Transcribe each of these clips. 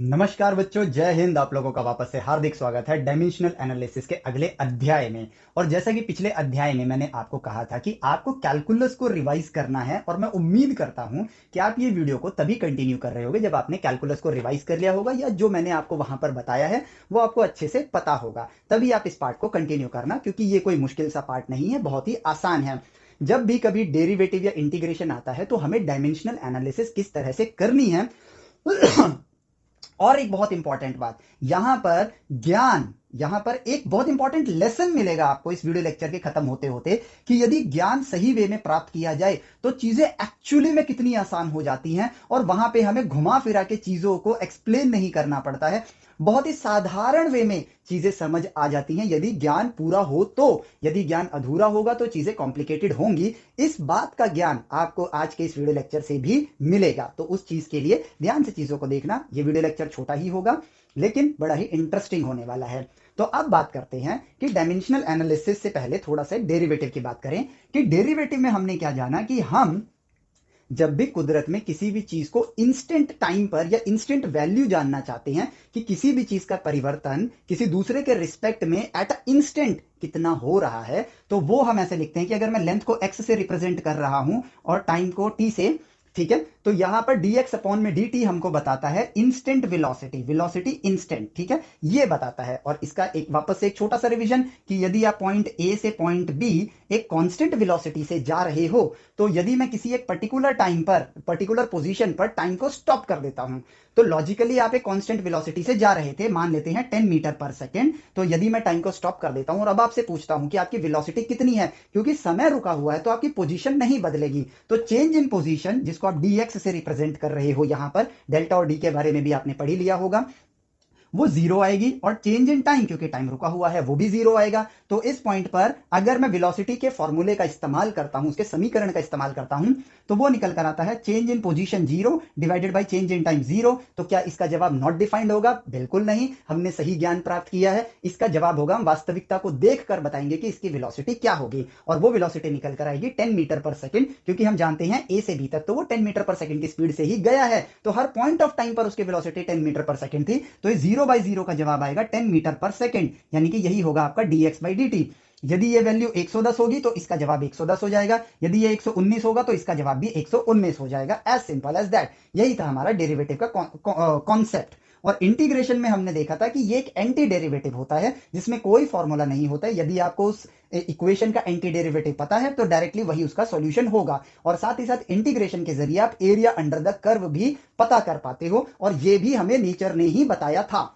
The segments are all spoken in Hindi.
नमस्कार बच्चों, जय हिंद। आप लोगों का वापस से हार्दिक स्वागत है डायमेंशनल एनालिसिस के अगले अध्याय में। और जैसा कि पिछले अध्याय में मैंने आपको कहा था कि आपको कैलकुलस को रिवाइज करना है, और मैं उम्मीद करता हूं कि आप ये वीडियो को तभी कंटिन्यू कर रहे होगे जब आपने कैलकुलस को रिवाइज कर लिया होगा, या जो मैंने आपको वहां पर बताया है वो आपको अच्छे से पता होगा। तभी आप इस पार्ट को कंटिन्यू करना, क्योंकि ये कोई मुश्किल सा पार्ट नहीं है, बहुत ही आसान है। जब भी कभी डेरिवेटिव या इंटीग्रेशन आता है तो हमें डायमेंशनल एनालिसिस किस तरह से करनी है। और एक बहुत इंपॉर्टेंट बात, यहां पर ज्ञान, यहां पर एक बहुत इंपॉर्टेंट लेसन मिलेगा आपको इस वीडियो लेक्चर के खत्म होते होते, कि यदि ज्ञान सही वे में प्राप्त किया जाए तो चीजें एक्चुअली में कितनी आसान हो जाती हैं, और वहां पे हमें घुमा फिरा के चीजों को एक्सप्लेन नहीं करना पड़ता है। बहुत ही साधारण वे में चीजें समझ आ जाती हैं यदि ज्ञान पूरा हो तो। यदि ज्ञान अधूरा होगा तो चीजें कॉम्प्लिकेटेड होंगी। इस बात का ज्ञान आपको आज के इस वीडियो लेक्चर से भी मिलेगा। तो उस चीज के लिए ध्यान से चीजों को देखना। ये वीडियो लेक्चर छोटा ही होगा लेकिन बड़ा ही इंटरेस्टिंग होने वाला है। तो अब बात करते हैं कि डायमेंशनल एनालिसिस से पहले थोड़ा सा डेरिवेटिव की बात करें, कि डेरिवेटिव में हमने क्या जाना कि हम जब भी कुदरत में किसी भी चीज को इंस्टेंट टाइम पर या इंस्टेंट वैल्यू जानना चाहते हैं कि किसी भी चीज का परिवर्तन किसी दूसरे के रिस्पेक्ट में एट अ इंस्टेंट कितना हो रहा है, तो वो हम ऐसे लिखते हैं कि अगर मैं लेंथ को एक्स से रिप्रेजेंट कर रहा हूं और टाइम को टी से, ठीक है, तो यहां पर dx अपॉन में dt हमको बताता है इंस्टेंट वेलोसिटी, वेलोसिटी इंस्टेंट, ठीक है, ये बताता है। और इसका एक वापस से एक छोटा सा रिवीजन, कि यदि आप पॉइंट ए से पॉइंट बी एक कांस्टेंट वेलोसिटी से जा रहे हो, तो यदि मैं किसी एक पर्टिकुलर टाइम पर, पर्टिकुलर पोजीशन पर टाइम को स्टॉप कर देता हूं, तो लॉजिकली आप एक कांस्टेंट वेलोसिटी से जा रहे थे, मान लेते हैं 10 मीटर पर सेकेंड। तो यदि मैं टाइम को स्टॉप कर देता हूं और अब आपसे पूछता हूं कि आपकी वेलोसिटी कितनी है, क्योंकि समय रुका हुआ है तो आपकी पोजीशन नहीं बदलेगी, तो चेंज इन पोजीशन जिसको आप dx से रिप्रेजेंट कर रहे हो, यहां पर डेल्टा और डी के बारे में भी आपने पढ़ी लिया होगा, वो जीरो आएगी। और चेंज इन टाइम, क्योंकि टाइम रुका हुआ है, वो भी जीरो आएगा। तो इस पॉइंट पर अगर मैं वेलोसिटी के फॉर्मूले का इस्तेमाल करता हूं, उसके समीकरण का इस्तेमाल करता हूं, तो वो निकल कर आता है change in position zero divided by change in time zero. तो क्या इसका जवाब नॉट डिफाइंड होगा? बिल्कुल नहीं, हमने सही ज्ञान प्राप्त किया है। इसका जवाब होगा, हम वास्तविकता को देखकर बताएंगे कि इसकी वेलोसिटी क्या होगी, और वो वेलोसिटी निकल कर आएगी 10 मीटर पर सेकंड, क्योंकि हम जानते हैं ए से बी तक तो वो 10 मीटर पर सेकंड की स्पीड से ही गया है, तो हर पॉइंट ऑफ टाइम पर उसकी वेलोसिटी 10 मीटर पर सेकंड थी। तो ये 0/0 का जवाब आएगा 10 मीटर पर सेकंड, यानी कि यही होगा आपका dx/dt। यदि ये वैल्यू 110 होगी तो इसका जवाब 110 हो जाएगा, यदि ये 119 होगा तो इसका जवाब भी 119 हो जाएगा। As simple as that. यही था हमारा डेरिवेटिव का कॉन्सेप्ट। और इंटीग्रेशन में हमने देखा था कि ये एक एंटी डेरिवेटिव होता है जिसमें कोई फॉर्मूला नहीं होता है। यदि आपको उस इक्वेशन का एंटी डेरिवेटिव पता है तो डायरेक्टली वही उसका सॉल्यूशन होगा। और साथ ही साथ इंटीग्रेशन के जरिए आप एरिया अंडर द कर्व भी पता कर पाते हो, और ये भी हमें नेचर ने ही बताया था।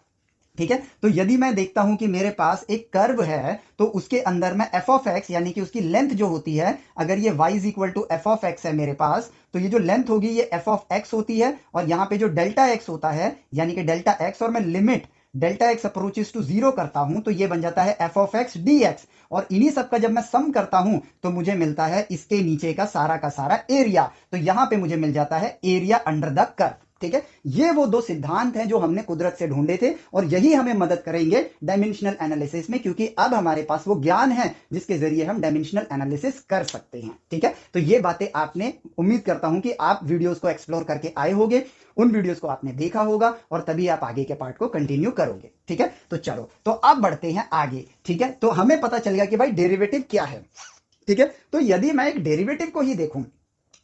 ठीक है, तो यदि मैं देखता हूं कि मेरे पास एक कर्व है, तो उसके अंदर में एफ ऑफ एक्स, यानी कि उसकी लेंथ जो होती है, अगर ये y is equal to F of X है मेरे पास, तो ये जो लेंथ होगी ये एफ ऑफ एक्स होती है। और यहां पे जो डेल्टा एक्स होता है, यानी कि डेल्टा एक्स, और मैं limit delta X approaches to zero करता हूं, तो ये बन जाता है F of X D X. और इन्हीं सब का जब मैं सम करता हूं तो मुझे मिलता है इसके नीचे का सारा एरिया। तो यहां पे मुझे मिल जाता है एरिया अंडर द कर्व। ठीक है, ये वो दो सिद्धांत हैं जो हमने कुदरत से ढूंढे थे, और यही हमें मदद करेंगे डायमेंशनल एनालिसिस में, क्योंकि अब हमारे पास वो ज्ञान है जिसके जरिए हम डायमेंशनल एनालिसिस कर सकते हैं। ठीक है, तो ये बातें आपने, उम्मीद करता हूं कि आप वीडियोस को एक्सप्लोर करके आए होंगे, उन वीडियोस को आपने देखा होगा, और तभी आप आगे के पार्ट को कंटिन्यू करोगे। ठीक है, तो चलो, तो अब बढ़ते हैं आगे। ठीक है, तो हमें पता चल गया कि भाई डेरिवेटिव क्या है। ठीक है, तो यदि मैं एक डेरिवेटिव को ही देखूं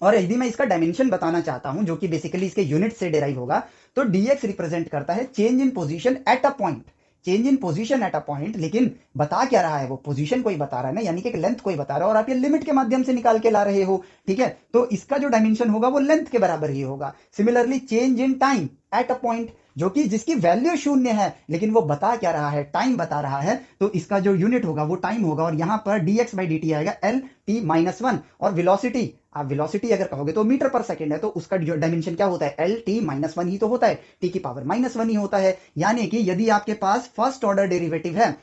और यदि मैं इसका डायमेंशन बताना चाहता हूं, जो कि बेसिकली इसके यूनिट से डिराइव होगा, तो dx रिप्रेजेंट करता है change in position at a point, change in position at a point. लेकिन बता क्या रहा है, वो पोजीशन कोई बता रहा है ना, यानी कि एक लेंथ कोई बता रहा है, और आप ये लिमिट के माध्यम से निकाल के ला रहे हो। ठीक है, तो इसका जो डायमेंशन होगा वो लेंथ के बराबर ही होगा। Similarly change in time at a point, जो कि जिसकी वैल्यू शून्य है, लेकिन वो बता क्या रहा है, टाइम बता रहा है, तो इसका जो यूनिट होगा वो टाइम होगा। और यहां पर dx/dt आएगा LT-1। और वेलोसिटी, आप वेलोसिटी अगर कहोगे तो मीटर पर सेकंड है, तो उसका जो डायमेंशन क्या होता है, LT-1 ही तो होता है, t की पावर -1 ही होता है। यानी कि यदि आपके पास फर्स्ट ऑर्डर डेरिवेटिव है,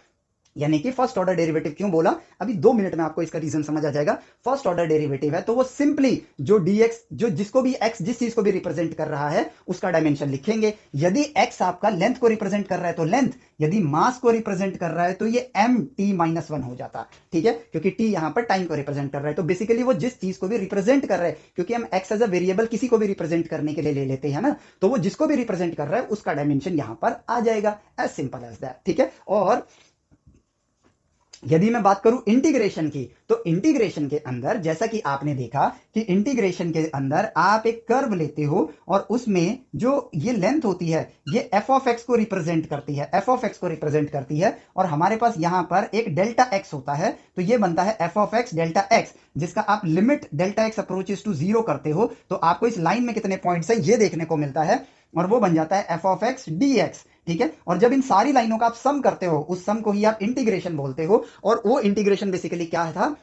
यानी कि फर्स्ट ऑर्डर डेरिवेटिव क्यों बोला, अभी 2 मिनट में आपको इसका रीजन समझ आ जाएगा। फर्स्ट ऑर्डर डेरिवेटिव है तो वो सिंपली जो dx, जो जिसको भी x जिस चीज को भी रिप्रेजेंट कर रहा है उसका डायमेंशन लिखेंगे। यदि x आपका लेंथ को रिप्रेजेंट कर रहा है तो लेंथ, यदि मास को रिप्रेजेंट कर रहा है तो ये mt-1 हो जाता, ठीक है, क्योंकि t यहां पर टाइम को रिप्रेजेंट कर रहा है। तो बेसिकली वो जिस चीज को भी रिप्रेजेंट कर रहा है, क्योंकि हम x एज अ वेरिएबल किसी को भी रिप्रेजेंट करने के लिए ले लेते हैं ना, तो वो जिसको भी रिप्रेजेंट कर रहा है उसका डायमेंशन यहां पर आ जाएगा, एज सिंपल एज दैट, ठीक है। और यदि मैं बात करूं इंटीग्रेशन की, तो इंटीग्रेशन के अंदर जैसा कि आपने देखा कि इंटीग्रेशन के अंदर आप एक कर्व लेते हो और उसमें जो ये लेंथ होती है ये f ऑफ x को रिप्रेजेंट करती है, f ऑफ x को रिप्रेजेंट करती है, और हमारे पास यहां पर एक डेल्टा x होता है, तो ये बनता है f of x delta x, जिसका आप limit delta x approaches to 0 करते हो तो आपको इस लाइन में कितने पॉइंट्स है ये देखने को मिलता है, और वो बन जाता है f ऑफ x dx, ठीक है। और जब इन सारी लाइनों का आप सम करते हो, उस सम को ही आप इंटीग्रेशन बोलते हो, और वो इंटीग्रेशन बेसिकली क्या था,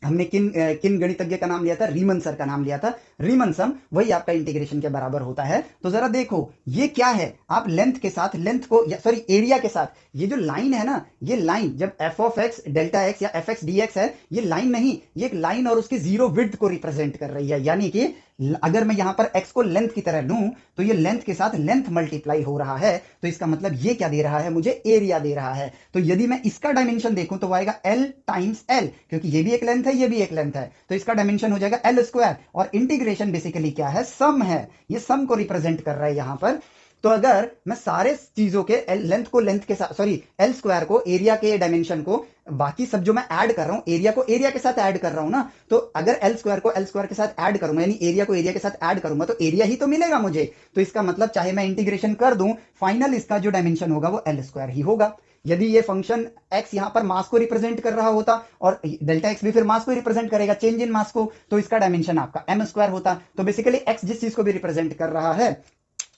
हमने किन किन गणितज्ञ का नाम लिया था, रीमन सर का नाम लिया था, रीमन सम, वही आपका इंटीग्रेशन के बराबर होता है। तो जरा देखो ये क्या है, आप लेंथ के साथ, लेंथ को सॉरी एरिया के साथ, ये जो लाइन है ना, ये लाइन जब f of x delta x या f x dx है, ये लाइन नहीं, ये एक लाइन और उसकी जीरो विड्थ को रिप्रेजेंट कर रही है। यानी कि अगर मैं यहां पर x को लेंथ की तरह लूं तो ये लेंथ के साथ लेंथ मल्टीप्लाई हो रहा है, तो इसका मतलब ये क्या दे रहा है, मुझे एरिया दे रहा है। तो यदि मैं इसका डायमेंशन देखूं तो आएगा l टाइम्स l, क्योंकि ये भी एक लेंथ है ये भी एक लेंथ है, तो इसका डायमेंशन हो जाएगा l स्क्वायर। और इंटीग्रेशन बेसिकली क्या है, सम है, ये सम को रिप्रेजेंट कर रहा है यहां पर। तो अगर मैं सारे चीजों के लेंथ को लेंथ के साथ, सॉरी एल स्क्वायर को, एरिया के डायमेंशन को, बाकी सब जो मैं ऐड कर रहा हूं, एरिया को एरिया के साथ ऐड कर रहा हूं ना, तो अगर एल स्क्वायर को एल स्क्वायर के साथ ऐड करूंगा, यानी एरिया को एरिया के साथ ऐड करूंगा तो एरिया ही तो मिलेगा मुझे। तो इसका मतलब चाहे मैं इंटीग्रेशन कर दूं, फाइनल इसका जो डायमेंशन होगा वो एल स्क्वायर ही होगा। यदि ये फंक्शन x यहां पर मास को रिप्रेजेंट कर रहा होता और डेल्टा x भी फिर मास को रिप्रेजेंट करेगा, चेंज इन मास को, तो इसका डायमेंशन आपका m स्क्वायर होता। तो बेसिकली x जिस चीज को भी रिप्रेजेंट कर रहा है,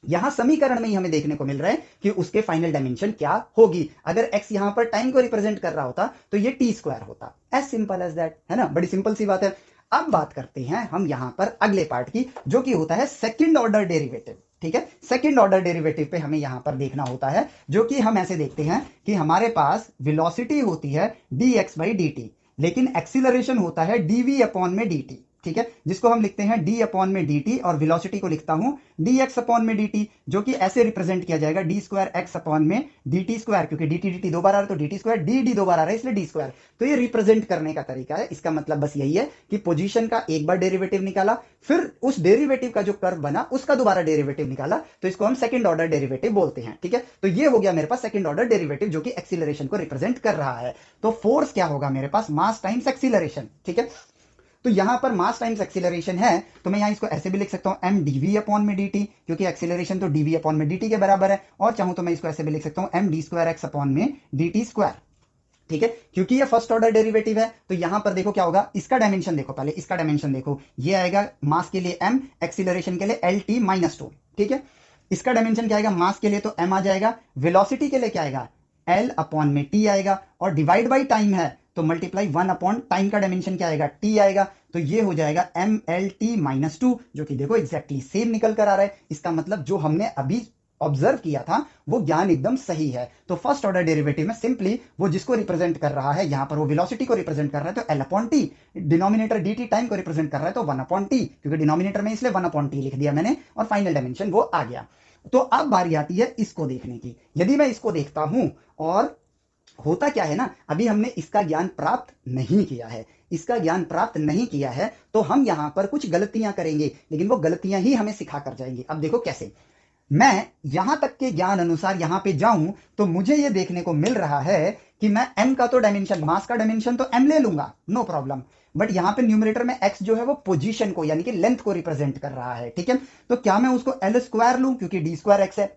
यहां समीकरण में ही हमें देखने को मिल रहा है कि उसके फाइनल डायमेंशन क्या होगी। अगर x यहां पर टाइम को रिप्रेजेंट कर रहा होता तो ये टी स्क्वायर होता, एज सिंपल एज दैट, है ना, बड़ी सिंपल सी बात है। अब बात करते हैं हम यहां पर अगले पार्ट की, जो कि होता है सेकंड ऑर्डर डेरिवेटिव, ठीक है। सेकंड ऑर्डर डेरिवेटिव पे हमें यहां पर देखना होता है, जो कि हम ऐसे देखते हैं कि हमारे पास वेलोसिटी होती है dx बाई dt, लेकिन एक्सीलरेशन होता है dv अपॉन में dt, ठीक है, जिसको हम लिखते हैं d अपॉन में dt, और वेलोसिटी को लिखता हूं dx अपॉन में dt, जो कि ऐसे रिप्रेजेंट किया जाएगा d स्क्वायर x अपॉन में dt स्क्वायर, क्योंकि dt dt दो बार आ रहा है तो dt स्क्वायर, d d दो बार आ रहा है इसलिए d स्क्वायर। तो ये रिप्रेजेंट करने का तरीका है। इसका मतलब बस यही है कि पोजीशन का एक बार डेरिवेटिव निकाला, फिर उस डेरिवेटिव का जो कर्व बना उसका दोबारा डेरिवेटिव निकाला, तो इसको हम सेकंड ऑर्डर डेरिवेटिव बोलते हैं, ठीक है। तो ये हो गया मेरे पास सेकंड ऑर्डर डेरिवेटिव, जो कि एक्सीलरेशन को रिप्रेजेंट कर रहा है। तो फोर्स क्या होगा मेरे पास, मास टाइम्स एक्सीलरेशन, ठीक है। तो यहां पर मास टाइम्स एक्सीलरेशन है, तो मैं यहां इसको ऐसे भी लिख सकता हूं m dv अपॉन में dt, क्योंकि एक्सीलरेशन तो dv अपॉन में dt के बराबर है, और चाहूं तो मैं इसको ऐसे भी लिख सकता हूं m d square x upon में dt स्क्वायर, ठीक है, क्योंकि ये फर्स्ट ऑर्डर डेरिवेटिव है। तो यहां पर देखो क्या होगा, इसका डायमेंशन देखो, पहले इसका डायमेंशन देखो, ये आएगा मास के लिए m, एक्सीलरेशन के लिए lt-2, ठीक है। इसका डायमेंशन क्या आएगा, मास के लिए तो m आ जाएगा, वेलोसिटी के लिए क्या आएगा, l अपॉन में t आएगा, और डिवाइड बाई टाइम है तो मल्टीप्लाई 1 अपॉन टाइम का डायमेंशन क्या आएगा, t आएगा, तो ये हो जाएगा mlt-2, जो कि देखो एग्जैक्टली सेम निकल कर आ रहा है। इसका मतलब जो हमने अभी ऑब्जर्व किया था वो ज्ञान एकदम सही है। तो फर्स्ट ऑर्डर डेरिवेटिव में सिंपली वो जिसको रिप्रेजेंट कर रहा है, यहां पर वो वेलोसिटी को रिप्रेजेंट कर रहा है तो l upon T, denominator dt time को रिप्रेजेंट कर रहा है तो 1 अपॉन टी, क्योंकि डिनोमिनेटर में इसलिए 1 अपॉन टी लिख दिया मैंने, और फाइनल डायमेंशन वो आ गया। तो अब बारी आती है इसको देखने की। यदि मैं इसको देखता हूं, और होता क्या है ना, अभी हमने इसका ज्ञान प्राप्त नहीं किया है, इसका ज्ञान प्राप्त नहीं किया है, तो हम यहां पर कुछ गलतियां करेंगे, लेकिन वो गलतियां ही हमें सिखा कर जाएंगी। अब देखो कैसे, मैं यहां तक के ज्ञान अनुसार यहां पे जाऊं तो मुझे ये देखने को मिल रहा है कि मैं m का तो डायमेंशन, मास का डायमेंशन तो m ले लूंगा, नो प्रॉब्लम, बट यहां पे न्यूमरेटर में x जो है वो पोजीशन को, यानी कि लेंथ को रिप्रेजेंट कर रहा है, ठीक है। तो क्या मैं उसको l स्क्वायर लूं, क्योंकि d स्क्वायर x है।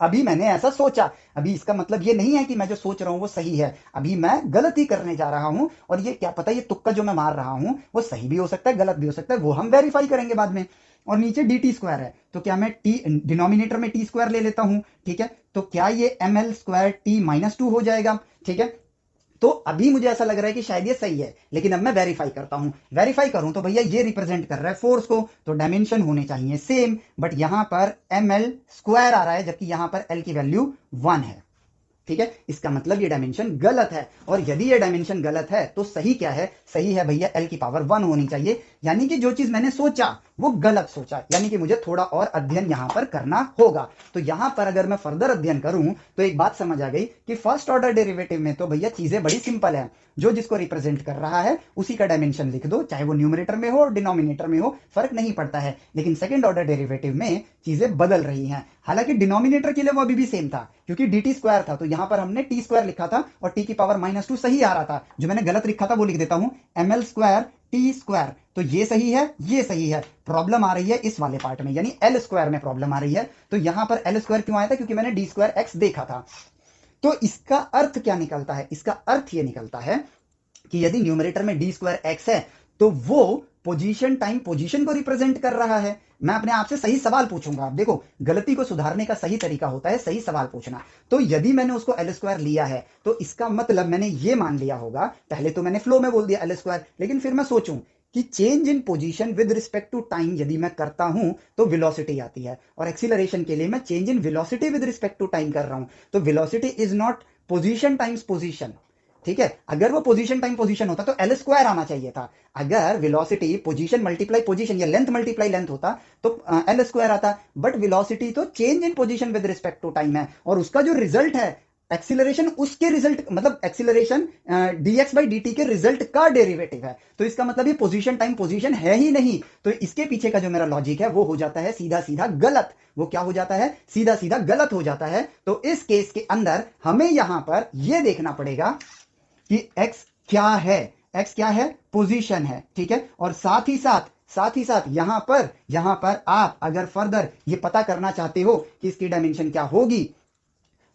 अभी मैंने ऐसा सोचा, अभी इसका मतलब ये नहीं है कि मैं जो सोच रहा हूं वो सही है, अभी मैं गलती करने जा रहा हूं, और ये क्या पता, ये तुक्का जो मैं मार रहा हूं वो सही भी हो सकता है गलत भी हो सकता है, वो हम वेरीफाई करेंगे बाद में। और नीचे डी टी स्क्वायर है, तो क्या मैं टी डिनोमिनेटर में टी स्क्वायर ले लेता हूं, ठीक है, तो क्या ये एम एल स्क्वायर टी-2 हो जाएगा, ठीक है। तो अभी मुझे ऐसा लग रहा है कि शायद ये सही है, लेकिन अब मैं वेरीफाई करता हूं। वेरीफाई करूं तो भैया ये रिप्रेजेंट कर रहा है फोर्स को, तो डायमेंशन होने चाहिए सेम, बट यहां पर एम एल स्क्वायर आ रहा है, जबकि यहां पर एल की वैल्यू 1 है, ठीक है, इसका मतलब ये डायमेंशन गलत है। और यदि ये डायमेंशन गलत है तो सही क्या है? सही है भैया l की पावर 1 होनी चाहिए। यानी कि जो चीज मैंने सोचा वो गलत सोचा, यानी कि मुझे थोड़ा और अध्ययन यहां पर करना होगा। तो यहां पर अगर मैं फर्दर अध्ययन करूं तो एक बात समझ आ गई कि फर्स्ट ऑर्डर डेरिवेटिव में तो भैया चीजें बड़ी सिंपल है, जो जिसको रिप्रेजेंट कर रहा है उसी का डायमेंशन लिख दो, चाहे वो न्यूमरेटर में हो और डिनोमिनेटर में हो, फर्क नहीं पड़ता है। लेकिन सेकंड ऑर्डर डेरिवेटिव में चीजें बदल रही हैं। हालांकि डिनोमिनेटर के लिए वो अभी भी सेम था क्योंकि dt स्क्वायर था, तो यहां पर हमने t स्क्वायर लिखा था और t की पावर -2 सही आ रहा था। जो मैंने गलत लिखा था वो लिख देता हूं, ml स्क्वायर टी स्क्वायर। तो ये सही है, ये सही है। प्रॉब्लम आ रही है इस वाले पार्ट में, यानी एल स्क्वायर में प्रॉब्लम आ रही है। तो यहां पर एल स्क्वायर क्यों आया था? क्योंकि मैंने डी स्क्वायर एक्स देखा था। तो इसका अर्थ क्या निकलता है? इसका अर्थ ये निकलता है कि यदि न्यूमरेटर में डी स्क्वायर एक्स है तो वो पोजीशन टाइम पोजीशन को रिप्रेजेंट कर रहा है। मैं अपने आप से सही सवाल पूछूंगा। आप देखो, गलती को सुधारने का सही तरीका होता है सही सवाल पूछना। तो यदि मैंने उसको एल स्क्वायर लिया है तो इसका मतलब मैंने ये मान लिया होगा, पहले तो मैंने फ्लो में बोल दिया एल स्क्वायर, लेकिन फिर मैं सोचूं कि change in position with respect to time यदि मैं करता हूं तो वेलोसिटी आती है, और एक्सीलरेशन के लिए मैं change in velocity with respect to time कर रहा हूं। तो velocity is not position times position, ठीक है। अगर वो पोजीशन टाइम पोजीशन होता तो एल स्क्वायर आना चाहिए था। अगर वेलोसिटी पोजीशन मल्टीप्लाई पोजीशन या लेंथ मल्टीप्लाई लेंथ होता तो एल स्क्वायर आता। बट वेलोसिटी तो change in position with respect to time है, और उसका जो रिजल्ट है एक्सीलरेशन, उसके रिजल्ट मतलब एक्सीलरेशन dx बाई dt के रिजल्ट का डेरिवेटिव है। तो इसका मतलब ये पोजीशन टाइम पोजीशन है ही नहीं। तो इसके पीछे का जो मेरा लॉजिक है वो हो जाता है सीधा सीधा गलत। वो क्या हो जाता है? सीधा सीधा गलत हो जाता है। तो इस केस के अंदर हमें यहां पर यह देखना पड़ेगा कि x क्या है। x क्या है? पोजीशन है, ठीक है। और साथ ही साथ यहां पर आप अगर फर्दर ये पता करना चाहते हो कि इसकी डायमेंशन क्या होगी,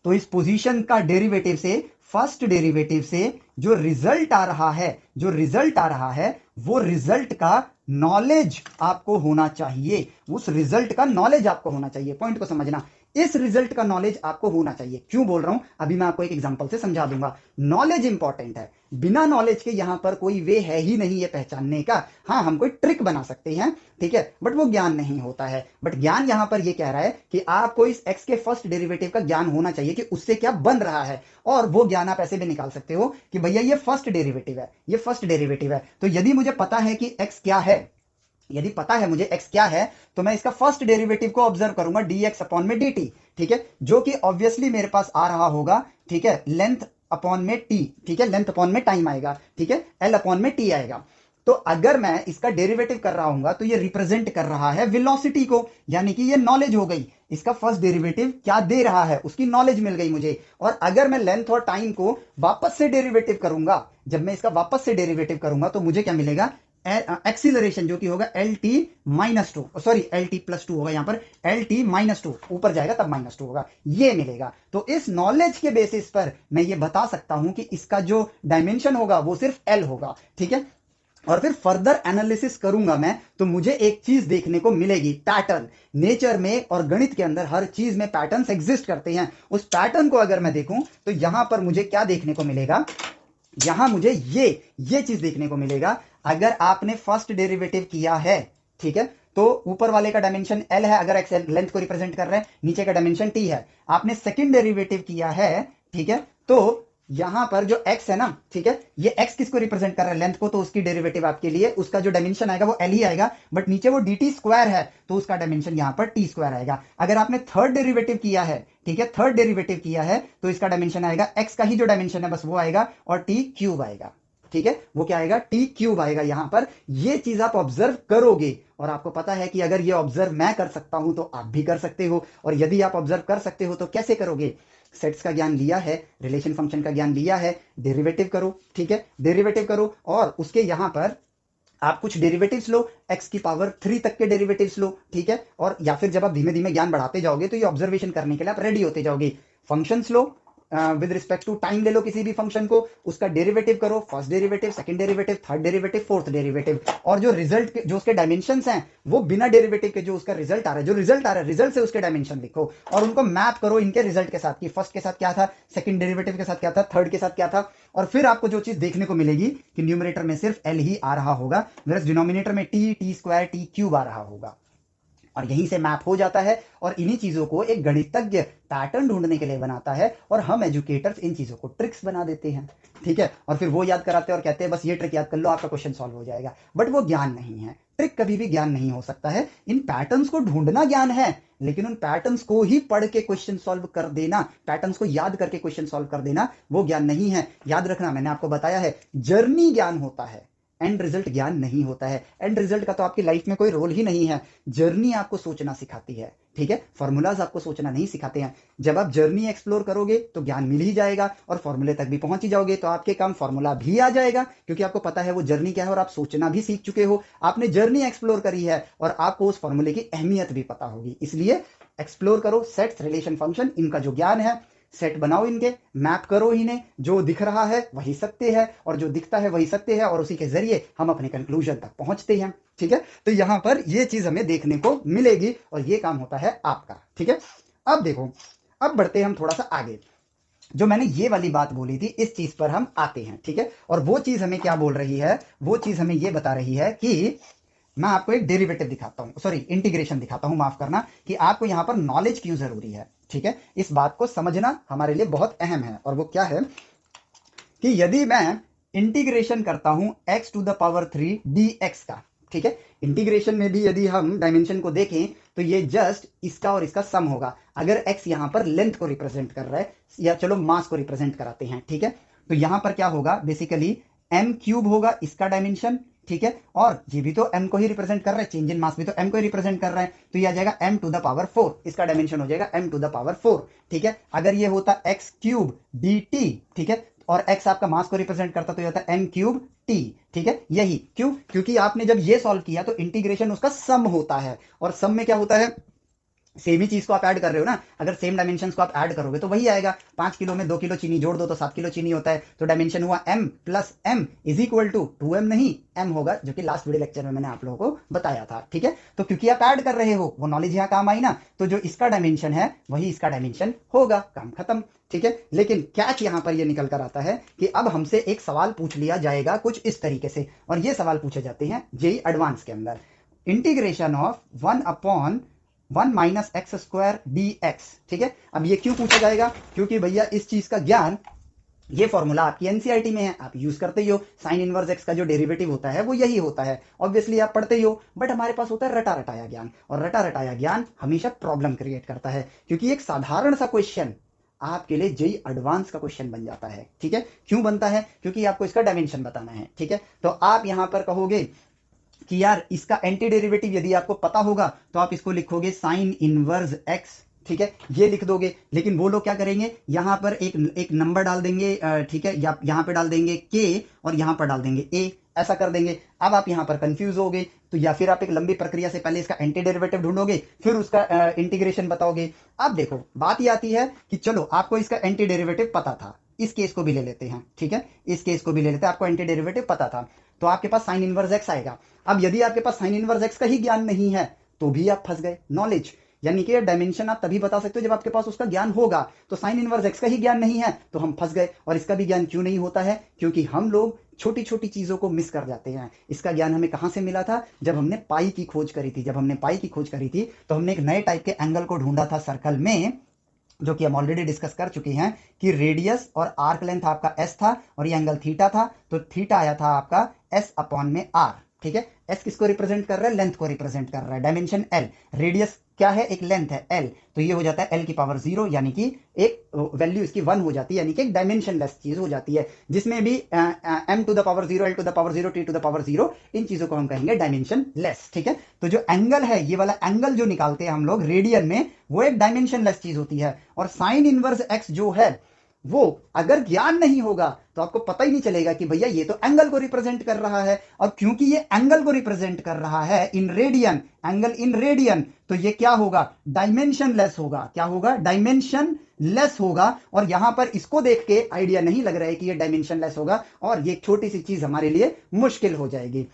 तो इस पोजीशन का डेरिवेटिव से, फर्स्ट डेरिवेटिव से जो रिजल्ट आ रहा है वो रिजल्ट का नॉलेज आपको होना चाहिए। उस रिजल्ट का नॉलेज आपको होना चाहिए। पॉइंट को समझना, इस रिजल्ट का नॉलेज आपको होना चाहिए। क्यों बोल रहा हूं अभी मैं आपको एक एग्जांपल से समझा दूंगा। नॉलेज इंपॉर्टेंट है। बिना नॉलेज के यहां पर कोई वे है ही नहीं ये पहचानने का। हाँ, हम कोई ट्रिक बना सकते हैं, ठीक है, बट वो ज्ञान नहीं होता है। बट ज्ञान यहां पर ये कह रहा है कि आपको इस एक्स के फर्स्ट डेरिवेटिव का ज्ञान होना चाहिए कि उससे क्या बन रहा है। और वो ज्ञान आप ऐसे भी निकाल सकते हो कि भैया ये फर्स्ट डेरिवेटिव है, ये फर्स्ट डेरिवेटिव है। तो यदि मुझे पता है कि एक्स क्या है, यदि पता है मुझे x क्या है, तो मैं इसका फर्स्ट डेरिवेटिव को ऑब्जर्व करूंगा dx अपॉन में dt, ठीक है, जो कि ऑब्वियसली मेरे पास आ रहा होगा, ठीक है, लेंथ अपॉन में t, ठीक है, लेंथ अपॉन में टाइम आएगा, ठीक है, l अपॉन में t आएगा। तो अगर मैं इसका डेरिवेटिव कर रहा हूंगा तो ये रिप्रेजेंट कर रहा है वेलोसिटी को, यानी कि ये नॉलेज हो गई। इसका फर्स्ट डेरिवेटिव क्या दे रहा है उसकी नॉलेज मिल गई मुझे। और अगर मैं लेंथ और टाइम को वापस से डेरिवेटिव करूंगा, जब मैं इसका वापस से डेरिवेटिव करूंगा तो मुझे क्या मिलेगा? एक्सीलरेशन, जो कि होगा LT -2, सॉरी LT +2 होगा, यहां पर LT -2 ऊपर जाएगा तब -2 होगा, ये मिलेगा। तो इस नॉलेज के बेसिस पर मैं ये बता सकता हूं कि इसका जो डायमेंशन होगा वो सिर्फ L होगा, ठीक है। और फिर फर्दर एनालिसिस करूंगा मैं तो मुझे एक चीज देखने को मिलेगी, पैटर्न। नेचर में और गणित के अंदर हर चीज में पैटर्न्स एग्जिस्ट करते हैं। उस पैटर्न को अगर मैं देखूं तो यहां पर मुझे क्या देखने को मिलेगा? यहां मुझे ये चीज देखने को मिलेगा। अगर आपने फर्स्ट डेरिवेटिव किया है, ठीक है, तो ऊपर वाले का डायमेंशन L है, अगर x लेंथ को रिप्रेजेंट कर रहे हैं, नीचे का डायमेंशन T है। आपने सेकंड डेरिवेटिव किया है, ठीक है, तो यहां पर जो x है ना, ठीक है, ये x किसको रिप्रेजेंट कर रहा है? लेंथ को। तो उसकी डेरिवेटिव आपके लिए उसका जो डायमेंशन आएगा वो L ही आएगा, बट नीचे वो dt स्क्वायर है तो उसका डायमेंशन यहां पर t स्क्वायर आएगा। अगर आपने थर्ड डेरिवेटिव किया है, ठीक है, थर्ड डेरिवेटिव किया है तो इसका डायमेंशन आएगा x का ही जो डायमेंशन है बस वो आएगा, और t क्यूब आएगा, ठीक है, वो क्या आएगा? t क्यूब आएगा यहां पर। ये चीज आप ऑब्जर्व करोगे और आपको पता है कि अगर ये ऑब्जर्व मैं कर सकता हूं तो आप भी कर सकते हो। और यदि आप ऑब्जर्व कर सकते हो तो कैसे करोगे? सेट्स का ज्ञान लिया है, रिलेशन फंक्शन का ज्ञान लिया है, डेरिवेटिव करो, ठीक है, डेरिवेटिव करो और उसके यहां पर आप कुछ डेरिवेटिव्स लो, x की पावर 3 तक के डेरिवेटिव्स लो, ठीक है। और या फिर जब आप धीमे धीमे ज्ञान बढ़ाते जाओगे तो ये ऑब्जर्वेशन करने के लिए आप रेडी होते जाओगे। फंक्शंस लो, विद रिस्पेक्ट टू टाइम ले लो किसी भी फंक्शन को, उसका डेरिवेटिव करो, first derivative, second derivative, third derivative, fourth derivative, और जो रिजल्ट जो उसके डायमेंशंस हैं वो बिना डेरिवेटिव के जो उसका रिजल्ट आ रहा है, जो रिजल्ट आ रहा है रिजल्ट से उसके डायमेंशन लिखो और उनको मैप करो इनके रिजल्ट के साथ कि फर्स्ट के साथ क्या था, सेकंड डेरिवेटिव के साथ क्या था, थर्ड के साथ क्या था। और फिर आपको जो चीज देखने को मिलेगी कि न्यूमरेटर में सिर्फ L ही आ रहा होगा, वेरस डिनोमिनेटर में T स्क्वायर T क्यूब आ रहा होगा। और यहीं से मैप हो जाता है और इन्हीं चीजों को एक गणितज्ञ पैटर्न ढूंढने के लिए बनाता है और हम एजुकेटर्स इन चीजों को ट्रिक्स बना देते हैं, ठीक है, और फिर वो याद कराते हैं और कहते हैं बस ये ट्रिक याद कर लो आपका क्वेश्चन सॉल्व हो जाएगा। बट वो ज्ञान नहीं है, ट्रिक कभी भी ज्ञान नहीं हो सकता है। इन पैटर्न्स को ढूंढना ज्ञान है, लेकिन उन पैटर्न्स को ही पढ़ के क्वेश्चन सॉल्व कर देना, पैटर्न्स को याद करके क्वेश्चन सॉल्व कर देना, वो ज्ञान नहीं है। याद रखना, मैंने आपको बताया है, जर्नी ज्ञान होता है, एंड रिजल्ट ज्ञान नहीं होता है। एंड रिजल्ट का तो आपकी लाइफ में कोई रोल ही नहीं है। जर्नी आपको सोचना सिखाती है, ठीक है, फॉर्मूलाज आपको सोचना नहीं सिखाते हैं। जब आप जर्नी एक्सप्लोर करोगे तो ज्ञान मिल ही जाएगा और फॉर्मूले तक भी पहुंच ही जाओगे, तो आपके काम फॉर्मूला भी आ जाएगा, क्योंकि आपको पता है वो जर्नी क्या है और आप सोचना भी सीख चुके हो। आपने जर्नी एक्सप्लोर करी है और आपको उस फॉर्मूले की अहमियत भी पता होगी। इसलिए एक्सप्लोर करो सेट्स, रिलेशन, फंक्शन, इनका जो ज्ञान है, सेट बनाओ इनके, मैप करो इन्हें, जो दिख रहा है वही सत्य है और जो दिखता है वही सत्य है और उसी के जरिए हम अपने कंक्लूजन तक पहुंचते हैं, ठीक है। तो यहां पर ये चीज हमें देखने को मिलेगी और ये काम होता है आपका, ठीक है। अब देखो, अब बढ़ते हैं हम थोड़ा सा आगे। जो मैंने ये वाली बात बोली थी, इस चीज पर हम आते हैं, ठीक है। और वो चीज हमें क्या बोल रही है, वो चीज हमें ये बता रही है कि मैं आपको एक डेरिवेटिव दिखाता हूं, सॉरी इंटीग्रेशन दिखाता हूं, माफ करना, कि आपको यहां पर नॉलेज क्यों जरूरी है, ठीक है। इस बात को समझना हमारे लिए बहुत अहम है और वो क्या है कि यदि मैं इंटीग्रेशन करता हूं x to the power 3 dx का, ठीक है, इंटीग्रेशन में भी यदि हम डायमेंशन को देखें तो ये जस्ट इसका और इसका सम होगा। अगर x यहां पर लेंथ को रिप्रेजेंट कर रहा है, या चलो मास को रिप्रेजेंट कराते हैं, ठीक है, तो यहां पर क्या होगा, बेसिकली m क्यूब होगा इसका डायमेंशन, ठीक है, और ये भी तो m को ही रिप्रेजेंट कर रहा है, चेंज इन मास भी तो m को ही रिप्रेजेंट कर रहा है, तो ये आ जाएगा m टू द पावर 4, इसका डायमेंशन हो जाएगा m टू द पावर 4, ठीक है। अगर ये होता x क्यूब dt, ठीक है, और x आपका मास को रिप्रेजेंट करता तो ये होता m क्यूब t, ठीक है। यही क्यों, क्योंकि आपने जब ये सॉल्व किया तो इंटीग्रेशन उसका सम होता है, और सम में क्या होता है, सेम ही चीज को आप ऐड कर रहे हो ना, अगर सेम डायमेंशन को आप ऐड करोगे तो वही आएगा। 5 किलो में 2 किलो चीनी जोड़ दो तो 7 किलो चीनी होता है, तो डायमेंशन हुआ m plus m is equal to 2m, नहीं m होगा, जो कि लास्ट वीडियो लेक्चर में मैंने आप लोगों को बताया था, ठीक है। तो क्योंकि आप ऐड कर रहे हो, वो नॉलेज यहाँ काम आई ना, तो जो इसका डायमेंशन है वही इसका डायमेंशन होगा, काम खत्म, ठीक है। लेकिन कैच यहां पर ये निकल कर आता है कि अब हमसे एक सवाल पूछ लिया जाएगा कुछ इस तरीके से, और ये सवाल पूछे जाते हैं जेईई एडवांस के अंदर, integration of 1/1 minus X square dx, ठीक है। अब ये क्यों पूछा जाएगा, क्योंकि भैया इस चीज का ज्ञान, ये फॉर्मूला आपकी एनसीईआरटी में है, आप यूज करते ही हो, साइन इनवर्स एक्स का जो डेरिवेटिव होता है वो यही होता है, ऑब्वियसली आप पढ़ते ही हो। बट हमारे पास होता है रटा रटाया ज्ञान, और रटा रटाया ज्ञान हमेशा प्रॉब्लम क्रिएट करता है, क्योंकि एक साधारण सा क्वेश्चन आपके लिए जेईई एडवांस का क्वेश्चन बन जाता है, ठीक है। क्यों बनता है, क्योंकि आपको इसका डायमेंशन बताना है, ठीक है। तो आप यहां पर कहोगे कि यार इसका एंटी डेरिवेटिव यदि आपको पता होगा तो आप इसको लिखोगे साइन इनवर्स एक्स, ठीक है, ये लिख दोगे। लेकिन वो लोग क्या करेंगे, यहां पर एक नंबर डाल देंगे, ठीक है, या यहां पे डाल देंगे के और यहां पर डाल देंगे ए, ऐसा कर देंगे। अब आप यहां पर कंफ्यूज हो गए, तो या फिर आप एक लंबी प्रक्रिया से पहले इसका एंटी डेरिवेटिव ढूंढोगे, फिर उसका इंटीग्रेशन बताओगे। अब देखो बात ये आती है कि चलो आपको इसका एंटी डेरिवेटिव पता था, इस केस को भी ले लेते हैं, ठीक है, इस केस को भी ले लेते हैं, आपको एंटी डेरिवेटिव पता था, तो आपके पास साइन इनवर्स एक्स आएगा। अब यदि आपके पास साइन इनवर्स एक्स का ही ज्ञान नहीं है तो भी आप फंस गए, नॉलेज, यानी कि डायमेंशन आप तभी बता सकते हो जब आपके पास उसका ज्ञान होगा। तो साइन इनवर्स एक्स का ही ज्ञान नहीं है तो हम फंस गए। और इसका भी ज्ञान क्यों नहीं होता है, क्योंकि हम लोग छोटी छोटी चीजों को मिस कर जाते हैं। इसका ज्ञान हमें कहां से मिला था, जब हमने पाई की खोज करी थी। जब हमने पाई की खोज करी थी तो हमने एक नए टाइप के एंगल को ढूंढा था सर्कल में, जो कि हम ऑलरेडी डिस्कस कर चुके हैं कि रेडियस और आर्क लेंथ आपका एस था और ये एंगल थीटा था, तो थीटा आया था आपका एस अपॉन में आर, ठीक है। एस किसको रिप्रेजेंट कर रहा है, लेंथ को रिप्रेजेंट कर रहा है, डायमेंशन एल, रेडियस क्या है, एक लेंथ है एल, तो ये हो जाता है एल की पावर 0, यानी कि एक वैल्यू इसकी 1 हो जाती है, यानी कि एक डायमेंशन लेस चीज हो जाती है, जिसमें भी M to the power 0, L to the power 0, T to the power 0, इन चीजों को हम कहेंगे डायमेंशन लेस, ठीक है। तो जो एंगल है, ये वाला एंगल जो निकालते हैं हम लोग रेडियन में, वो एक डायमेंशन लेस चीज होती है। और साइन इनवर्स एक्स जो है वो अगर ज्ञान नहीं होगा तो आपको पता ही नहीं चलेगा कि भैया ये तो एंगल को रिप्रेजेंट कर रहा है, और क्योंकि ये एंगल को रिप्रेजेंट कर रहा है in radian, angle in radian, तो ये क्या होगा, डायमेंशन लेस होगा। क्या होगा, डायमेंशन लेस होगा। और यहां पर इसको देख के आइडिया नहीं लग रहा है कि ये डायमेंशन लेस होगा, और ये छोटी सी चीज हमारे लिए मुश्किल हो जाएगी।